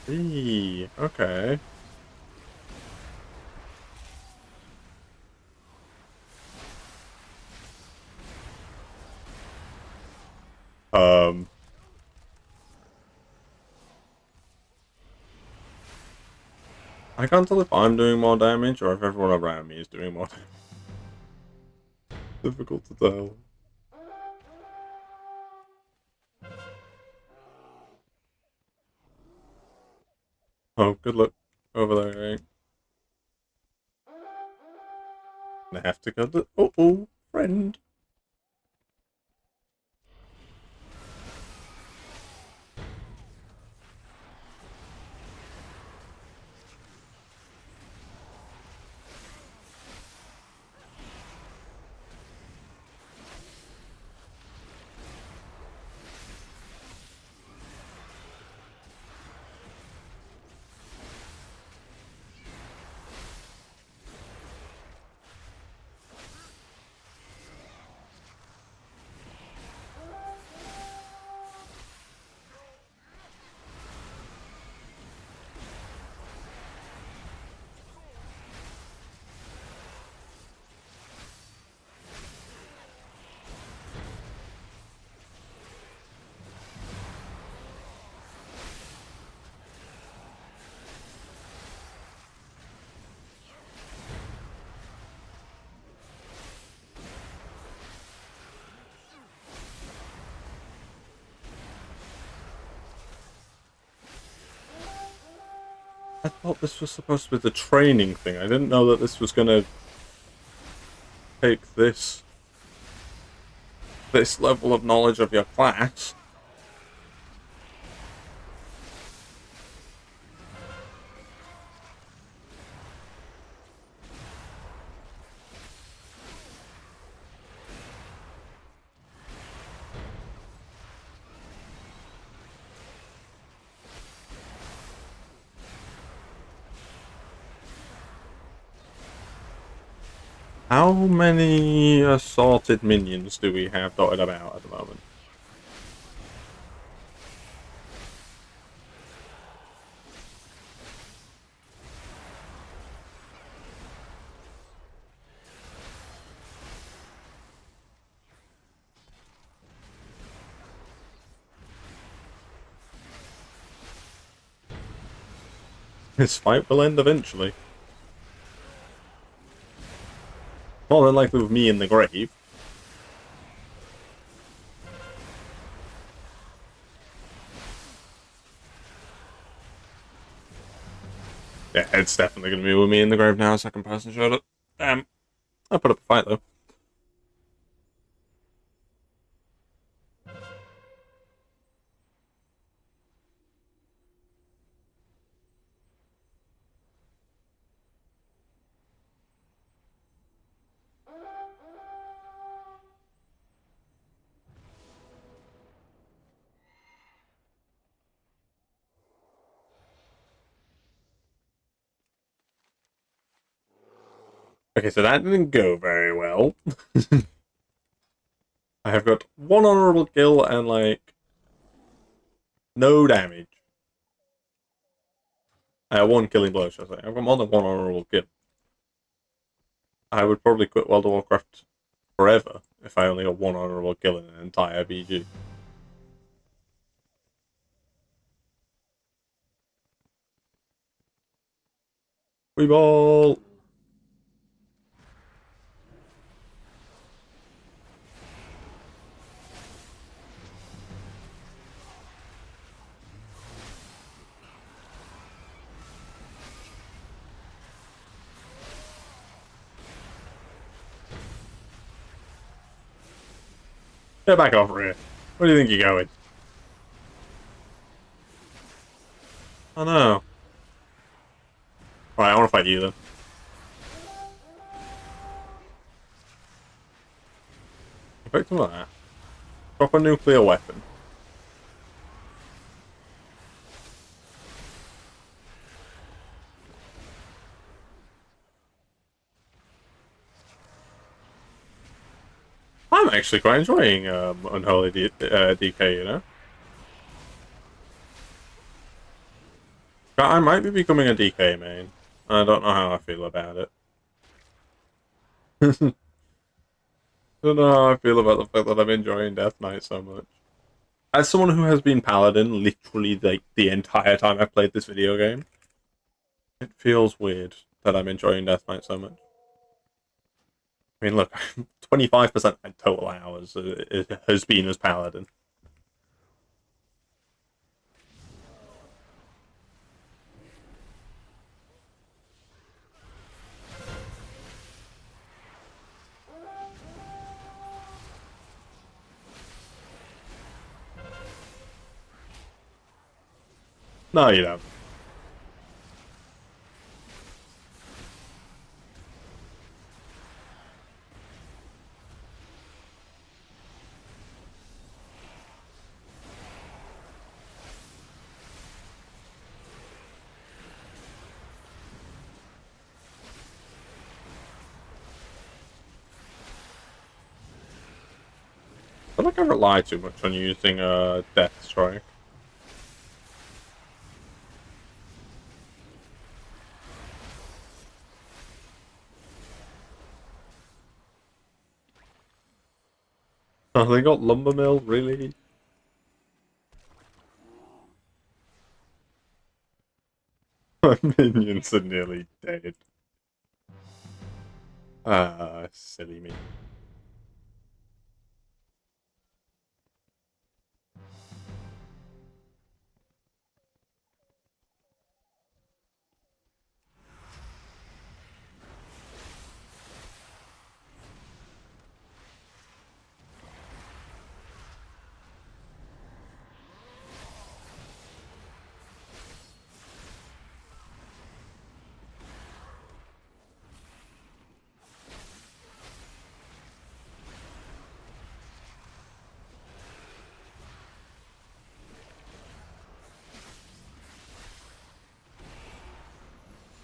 see. Okay. I can't tell if I'm doing more damage or if everyone around me is doing more damage. Difficult to tell. Oh, good luck over there, eh? I have to go to... Oh, friend. I thought this was supposed to be the training thing. I didn't know that this was gonna take this level of knowledge of your class how many assorted minions do we have dotted about at the moment? This fight will end eventually. More than likely with me in the grave. Yeah, it's definitely going to be with me in the grave now. Second person showed up. Damn. I put up a fight though. Okay, so that didn't go very well. I have got one honorable kill and, like, no damage. One killing blow, should I say. I've got more than one honorable kill. I would probably quit World of Warcraft forever if I only got one honorable kill in an entire BG. We ball! Get back over here. Where do you think you're going? Oh no. Alright, I want to fight you then. Victim of that. Drop a nuclear weapon. I'm actually quite enjoying Unholy DK, you know? I might be becoming a DK main. I don't know how I feel about it. Don't know how I feel about the fact that I'm enjoying Death Knight so much. As someone who has been Paladin literally like the entire time I've played this video game, it feels weird that I'm enjoying Death Knight so much. I mean, look, 25% of my total hours has been as Paladin. No, you don't. I feel like I rely too much on using Death Strike. Oh, they got Lumber Mill, really? My minions are nearly dead. Ah, silly me.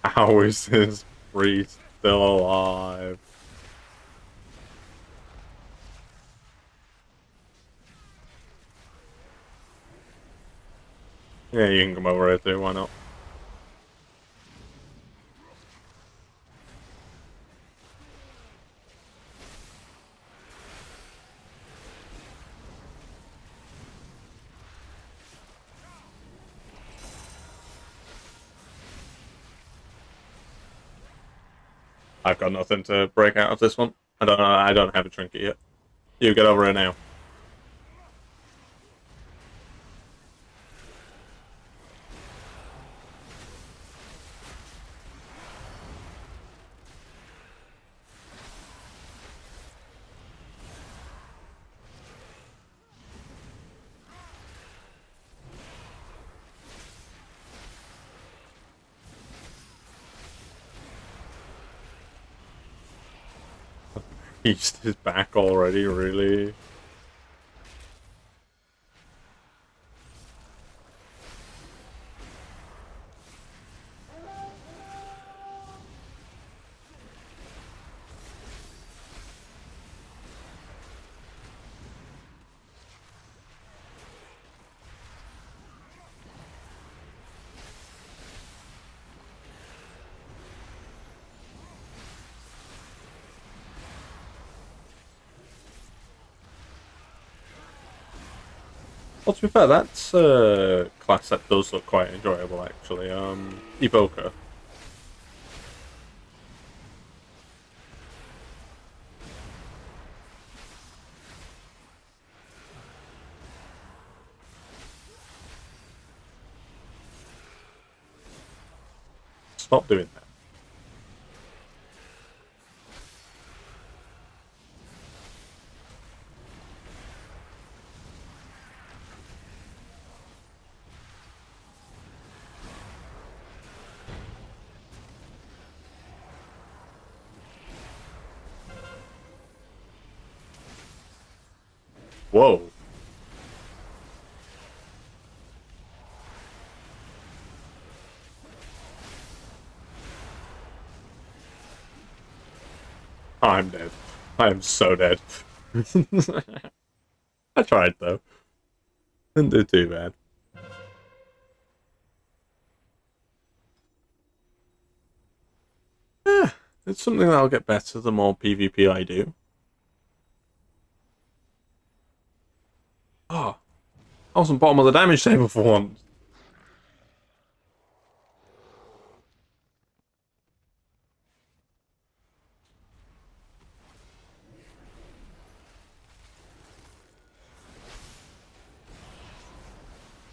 How is this priest still alive? Yeah, you can come over here too, why not? I've got nothing to break out of this one. I don't have a trinket yet. You get over here now. East is back already, really? Well, to be fair, that's a class that does look quite enjoyable, actually. Evoker. Stop doing that. Whoa. I'm dead. I am so dead. I tried, though. Didn't do too bad. Yeah, it's something that'll get better the more PvP I do. Oh, I wasn't bottom of the damage table for once.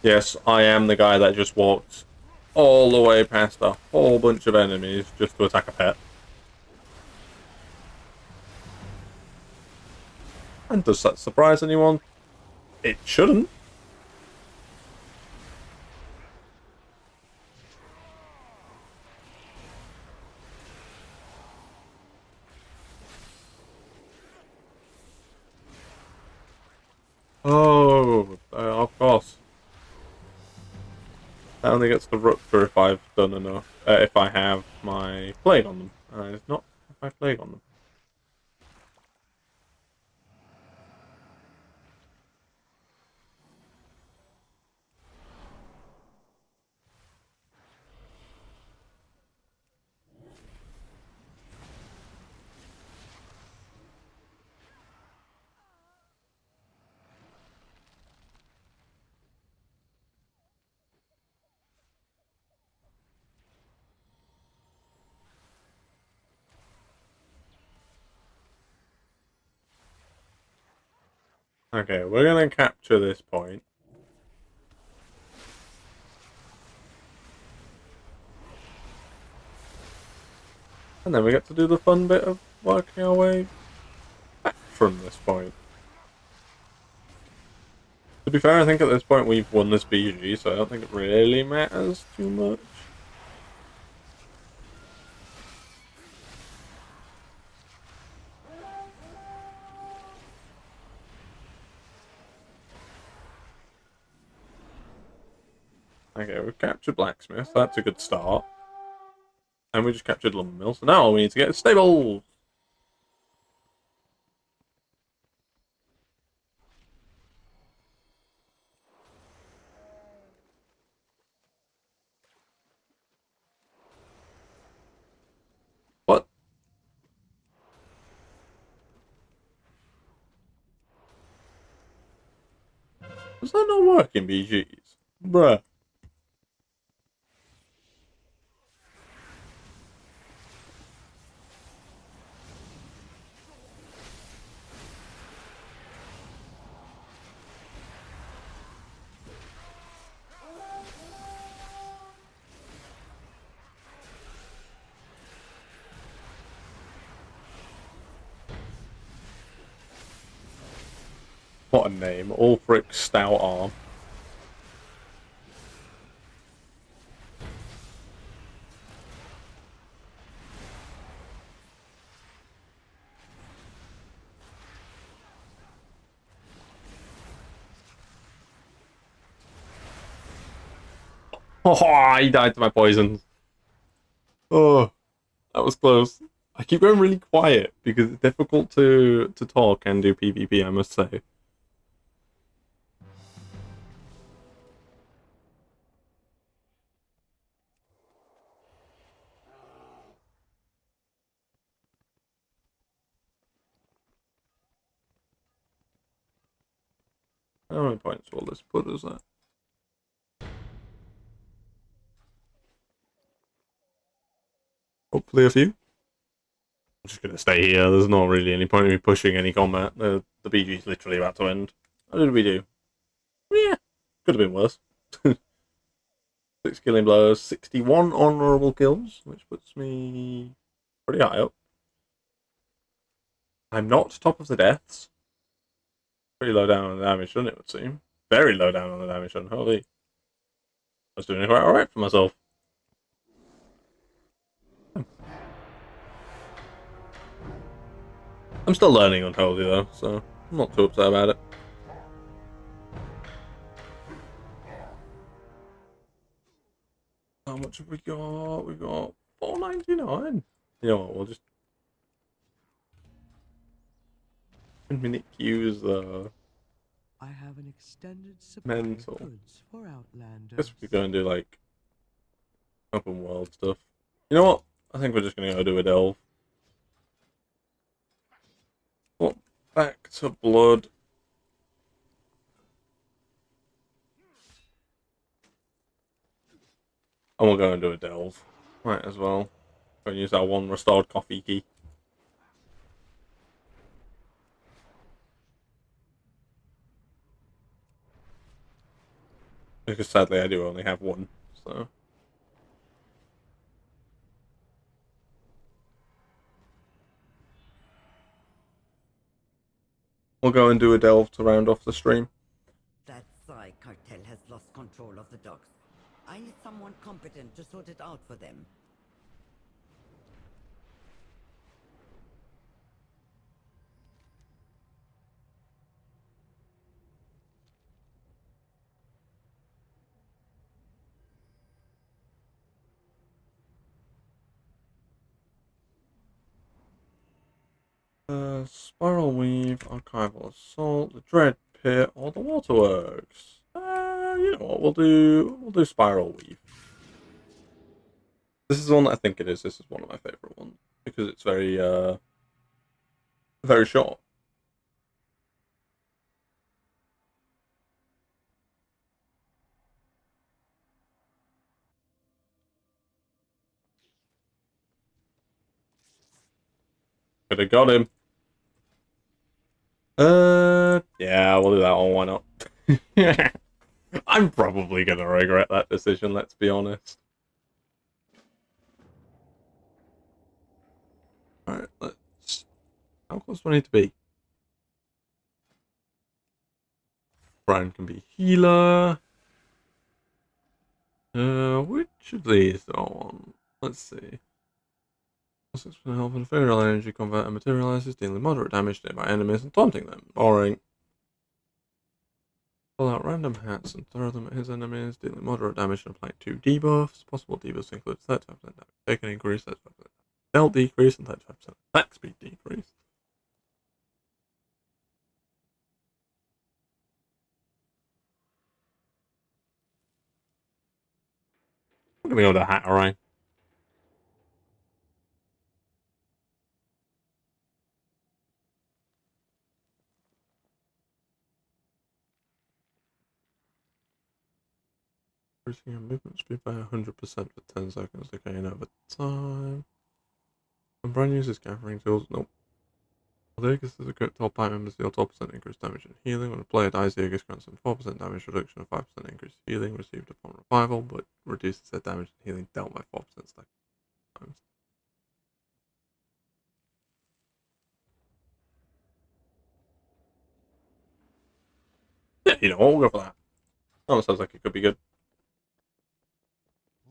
Yes, I am the guy that just walked all the way past a whole bunch of enemies just to attack a pet. And does that surprise anyone? It shouldn't. Oh, of course. That only gets the rupture if I've done enough. If I have my plague on them. It's not if I have plague on them. Okay, we're gonna capture this point. And then we get to do the fun bit of working our way back from this point. To be fair, I think at this point we've won this BG, so I don't think it really matters too much. Okay, we've captured Blacksmith, that's a good start. And we just captured Lumber Mill, so now all we need to get is stables! Does that not work in BGs? Bruh. What a name. Ulfric Stout Arm. Oh, he died to my poisons. Oh, that was close. I keep going really quiet because it's difficult to talk and do PvP, I must say. How many points will this put us at? Hopefully a few. I'm just gonna stay here. There's not really any point in me pushing any combat. The BG's literally about to end. How did we do? Yeah, could have been worse. 6 killing blows, 61 honourable kills, which puts me pretty high up. I'm not top of the deaths. Pretty low down on the damage, doesn't it, would seem? Very low down on the damage, and holy. I was doing quite alright for myself. I'm still learning Unholy though, so I'm not too upset about it. How much have we got? We got 499. You know what? We'll just 10-minute queues. I have an extended supply Mental. of goods for Outlanders. Guess we could go and do like open world stuff. You know what? I think we're just gonna go do a delve. Well, back to blood. And we'll go and do a delve. Might as well. Go and use our one restored coffee key. Because sadly I do only have one, so. We'll go and do a delve to round off the stream. That Psy cartel has lost control of the docks. I need someone competent to sort it out for them. Spiral Weave, Archival Assault, the Dread Pit, or the Waterworks. You know what? We'll do Spiral Weave. This is the one that I think it is. This is one of my favorite ones because it's very short. Could have got him. Yeah, we'll do that one. Why not? I'm probably gonna regret that decision. Let's be honest. All right, let's. How close do I need to be? Brian can be healer. Which of these do I want? Let's see. 6% health and ephemeral energy combat and materializes, dealing moderate damage to nearby enemies and taunting them. Boring. Pull out random hats and throw them at his enemies, dealing moderate damage and applying 2 debuffs. Possible debuffs include 35% damage taken increase, 35% health decrease, and 35% attack speed decrease. I'm gonna go with the Hatterang. increasing your movement speed by 100% for 10 seconds, decaying over time. When Brian uses gathering tools, nope. While the Aegis is equipped, all party members deal 12% increased damage and healing. When a player dies, the Aegis grants them 4% damage reduction and 5% increased healing received upon revival, but reduces their damage and healing dealt by 4% stack times. Yeah, you know, we'll go for that. That sounds like it could be good.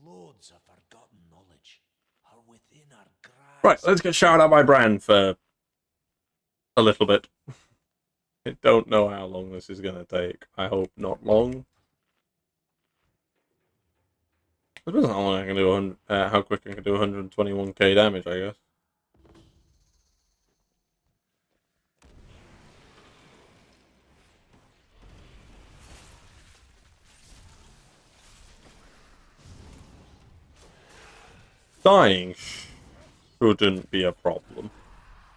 Loads of forgotten knowledge are within our grasp. Right, let's get shouted out by Brian for a little bit. I don't know how long this is going to take. I hope not long. It depends on how long I can do, how quick I can do 121k damage, I guess. Dying shouldn't be a problem,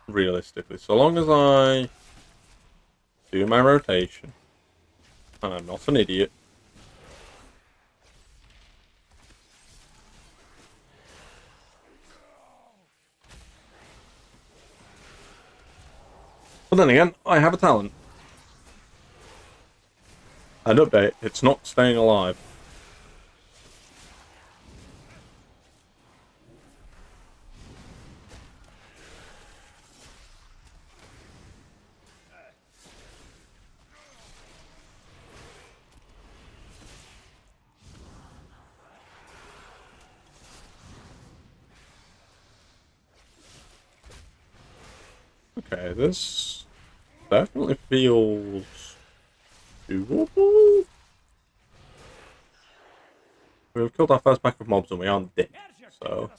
realistically. So long as I do my rotation, and I'm not an idiot. But then again, I have a talent. And update, it's not staying alive. Okay, this definitely feels doable. We've killed our first pack of mobs and we aren't dead, so...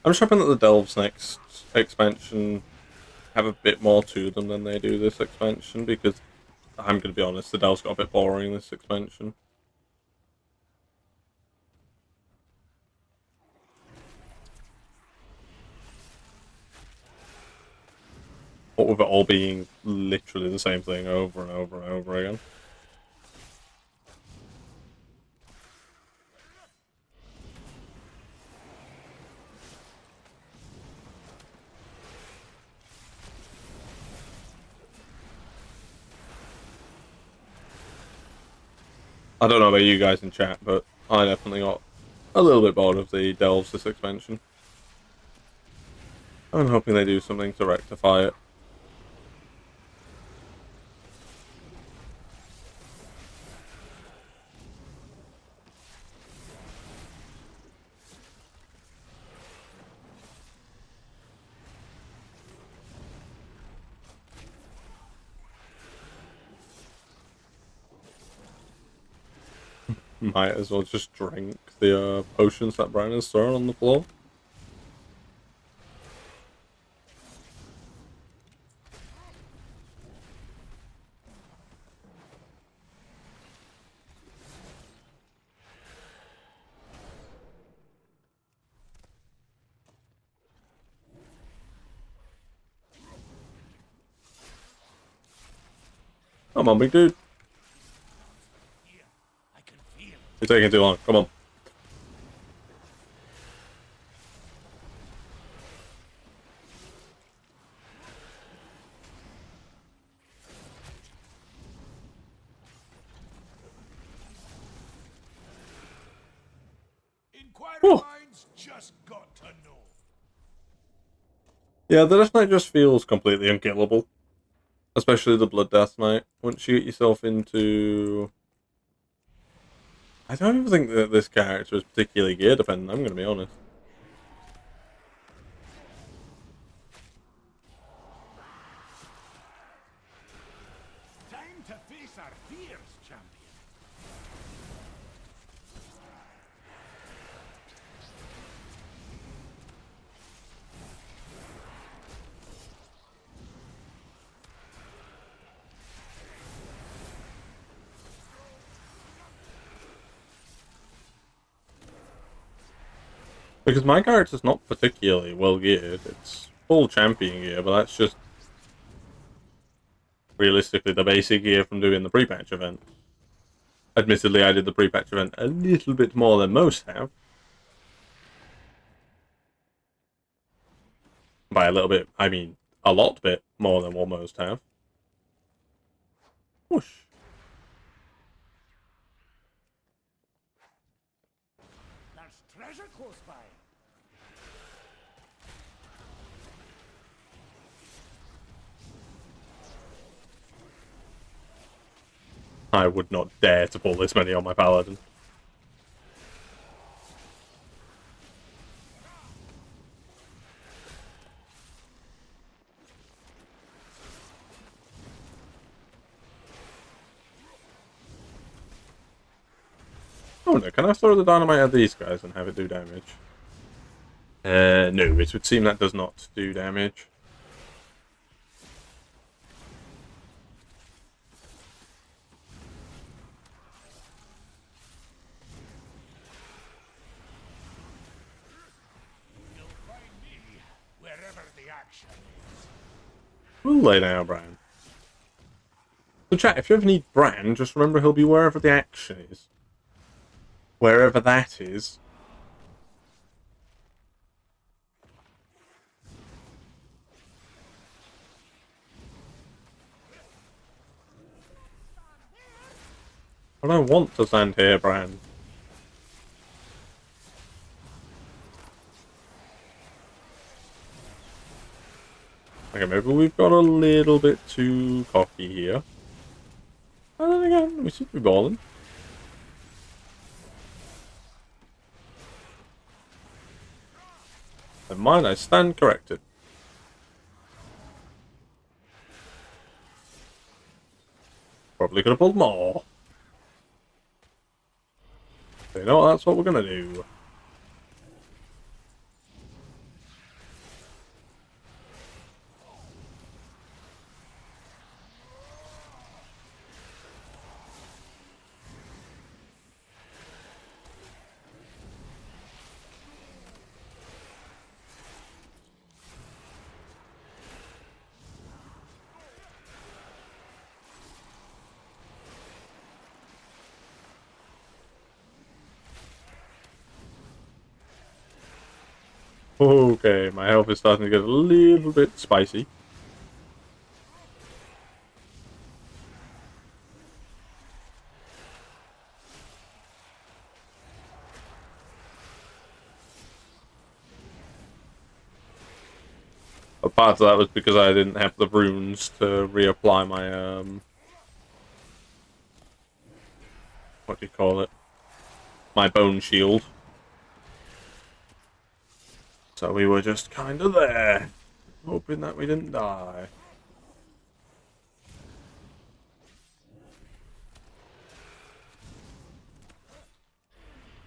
I'm just hoping that the Delves next expansion have a bit more to them than they do this expansion, because I'm going to be honest, the Delves got a bit boring this expansion. What with it all being literally the same thing over and over and over again. I don't know about you guys in chat, but I definitely got a little bit bored of the Delves this expansion. I'm hoping they do something to rectify it. Might as well just drink the potions that Brian has thrown on the floor. Come on, big dude. You're taking too long. Come on. Minds just got to know. Yeah, the Death Knight just feels completely unkillable. Especially the Blood Death Knight. Once you get yourself into... I don't even think that this character is particularly gear dependent, I'm going to be honest. Time to face our fears, champion. Because my character's not particularly well geared. It's full champion gear, but that's just realistically the basic gear from doing the pre-patch event. Admittedly, I did the pre-patch event a little bit more than most have. By a little bit, I mean a lot bit more than what most have. Whoosh. There's treasure close by. I would not dare to pull this many on my paladin. Oh no, can I throw the dynamite at these guys and have it do damage? No, it would seem that does not do damage. You'll find me wherever the action is. We'll lay down Bran. So chat, if you ever need Bran, just remember he'll be wherever the action is. Wherever that is. I don't want to stand here, Bran. Okay, maybe we've got a little bit too cocky here. And then again, we seem to be balling. Never mind, I stand corrected. Probably could have pulled more. So you know what, that's what we're gonna do. Okay, my health is starting to get a little bit spicy. But part of that was because I didn't have the runes to reapply my, what do you call it? My bone shield. So we were just kind of there, hoping that we didn't die.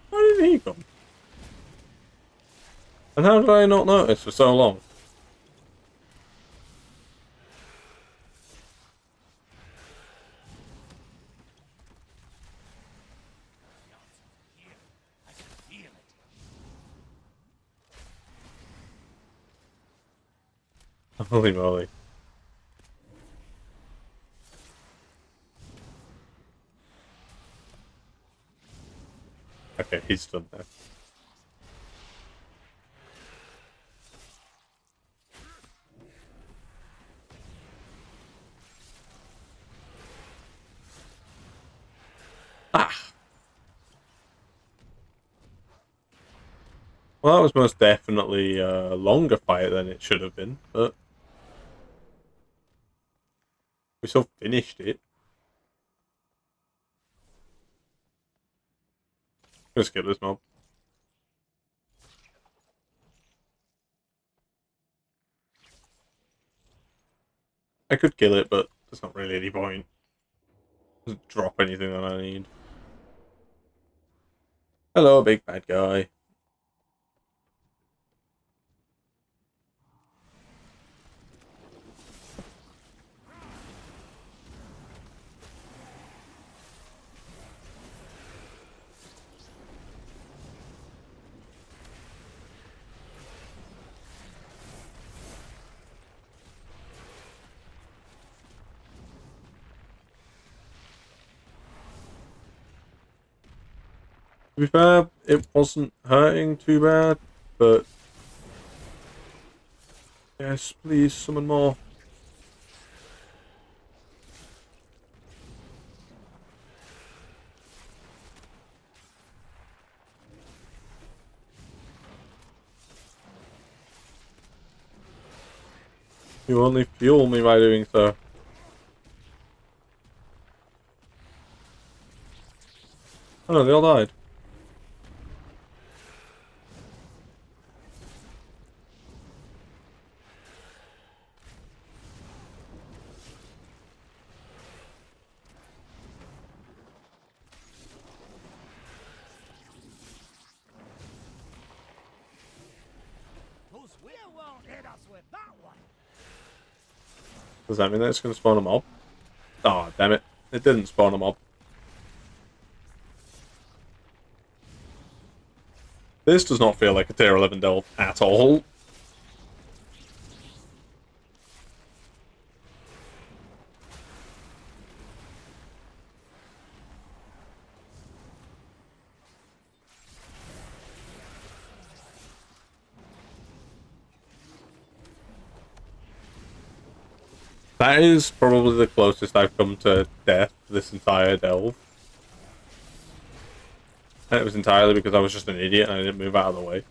Where did he come? And how did I not notice for so long? I can feel it. Holy moly. Okay, he's done now. Ah! Well, that was most definitely a longer fight than it should have been, but we still finished it. Let's skip this mob. I could kill it, but there's not really any point. Doesn't drop anything that I need. Hello, big bad guy. To be fair, it wasn't hurting too bad, but yes, please summon more. You only fuel me by doing so. Oh no, they all died. Does that mean that it's going to spawn a mob? Oh, damn it. It didn't spawn a mob. This does not feel like a tier 11 delve at all. That is probably the closest I've come to death this entire delve. And it was entirely because I was just an idiot and I didn't move out of the way.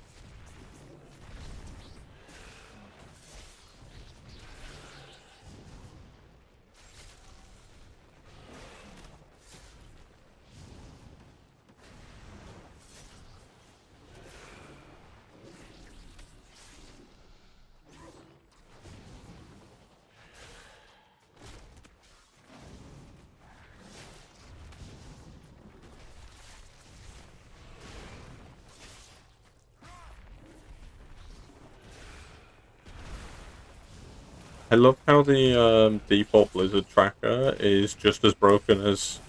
I love how the default Blizzard tracker is just as broken as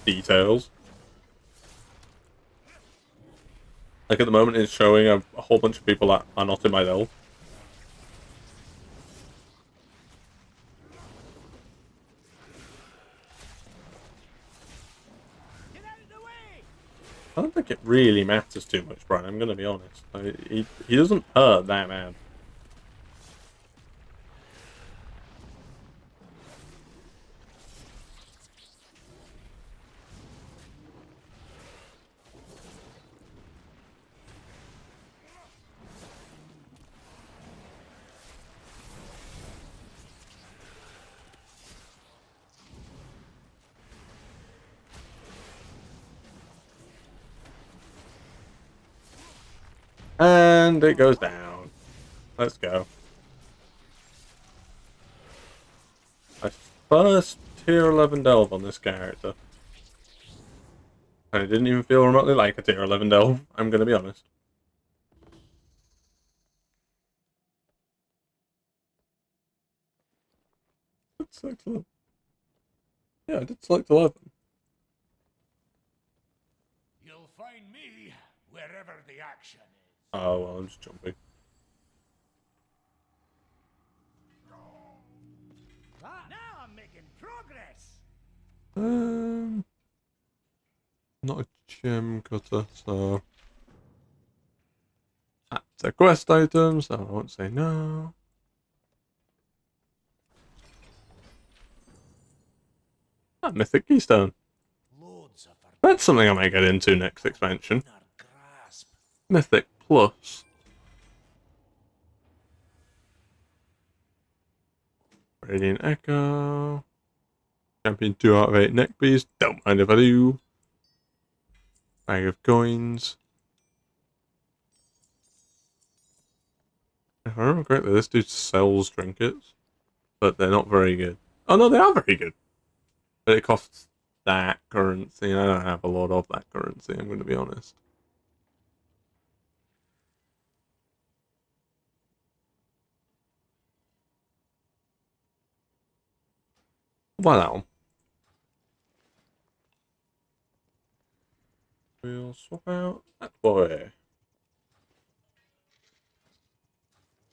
Details. Like at the moment it's showing a whole bunch of people that are not in my delve. I don't think it really matters too much, Brian, I'm going to be honest. He doesn't hurt that bad. And it goes down. Let's go. My first tier 11 delve on this character. And it didn't even feel remotely like a tier 11 delve, I'm gonna be honest. Select 11. Yeah, I did select 11. You'll find me wherever the action is. Oh, well, I'm just jumping. Now I'm making progress. Not a gem cutter, so that's a quest item, so I won't say no. Ah, Mythic Keystone. That's something I might get into next expansion. Mythic Plus. Radiant Echo. Champion 2 out of 8 neck bees. Don't mind if I do. Bag of coins. If I remember correctly, this dude sells trinkets, but they're not very good. Oh no, they are very good. But it costs that currency, and I don't have a lot of that currency, I'm going to be honest. Buy that one. We'll swap out that boy.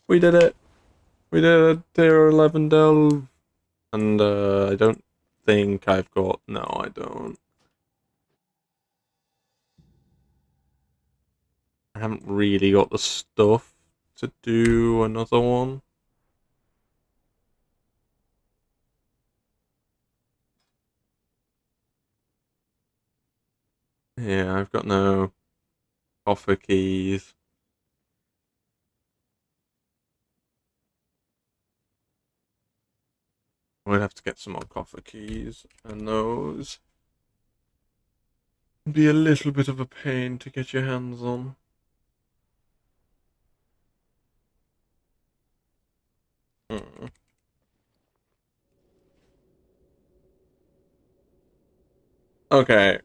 We did it! We did a tier 11 delve. And I don't think I've got... No, I don't. haven't really got the stuff to do another one. Yeah, I've got no coffer keys. We'd have to get some more coffer keys, and those would be a little bit of a pain to get your hands on. Okay,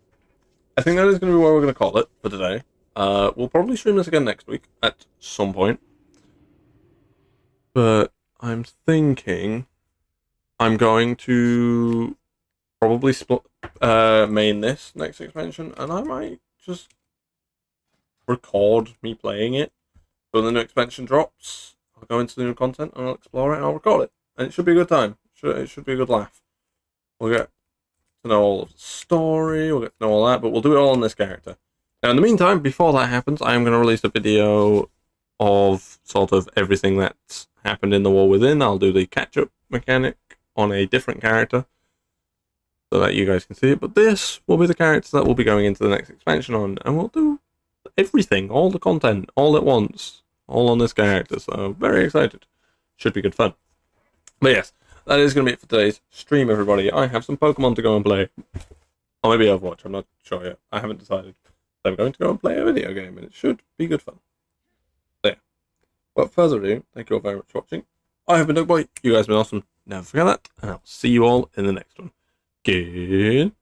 I think that is going to be where we're going to call it for today. We'll probably stream this again next week at some point. But I'm thinking I'm going to probably main this next expansion, and I might just record me playing it. When the new expansion drops, I'll go into the new content and I'll explore it and I'll record it. And it should be a good time. It should be a good laugh. We'll get to know all of the story, we'll get to know all that, but we'll do it all on this character. Now, in the meantime, before that happens, I am going to release a video of sort of everything that's happened in the War Within. I'll do the catch-up mechanic on a different character so that you guys can see it. But this will be the character that we'll be going into the next expansion on, and we'll do everything, all the content, all at once, all on this character. So, very excited. Should be good fun. But yes, that is going to be it for today's stream, everybody. I have some Pokemon to go and play. Or maybe Overwatch, I'm not sure yet. I haven't decided. I'm going to go and play a video game, and it should be good fun. So yeah, without further ado, thank you all very much for watching. I have been Doug Boy. You guys have been awesome. Never forget that, and I'll see you all in the next one. Goodbye.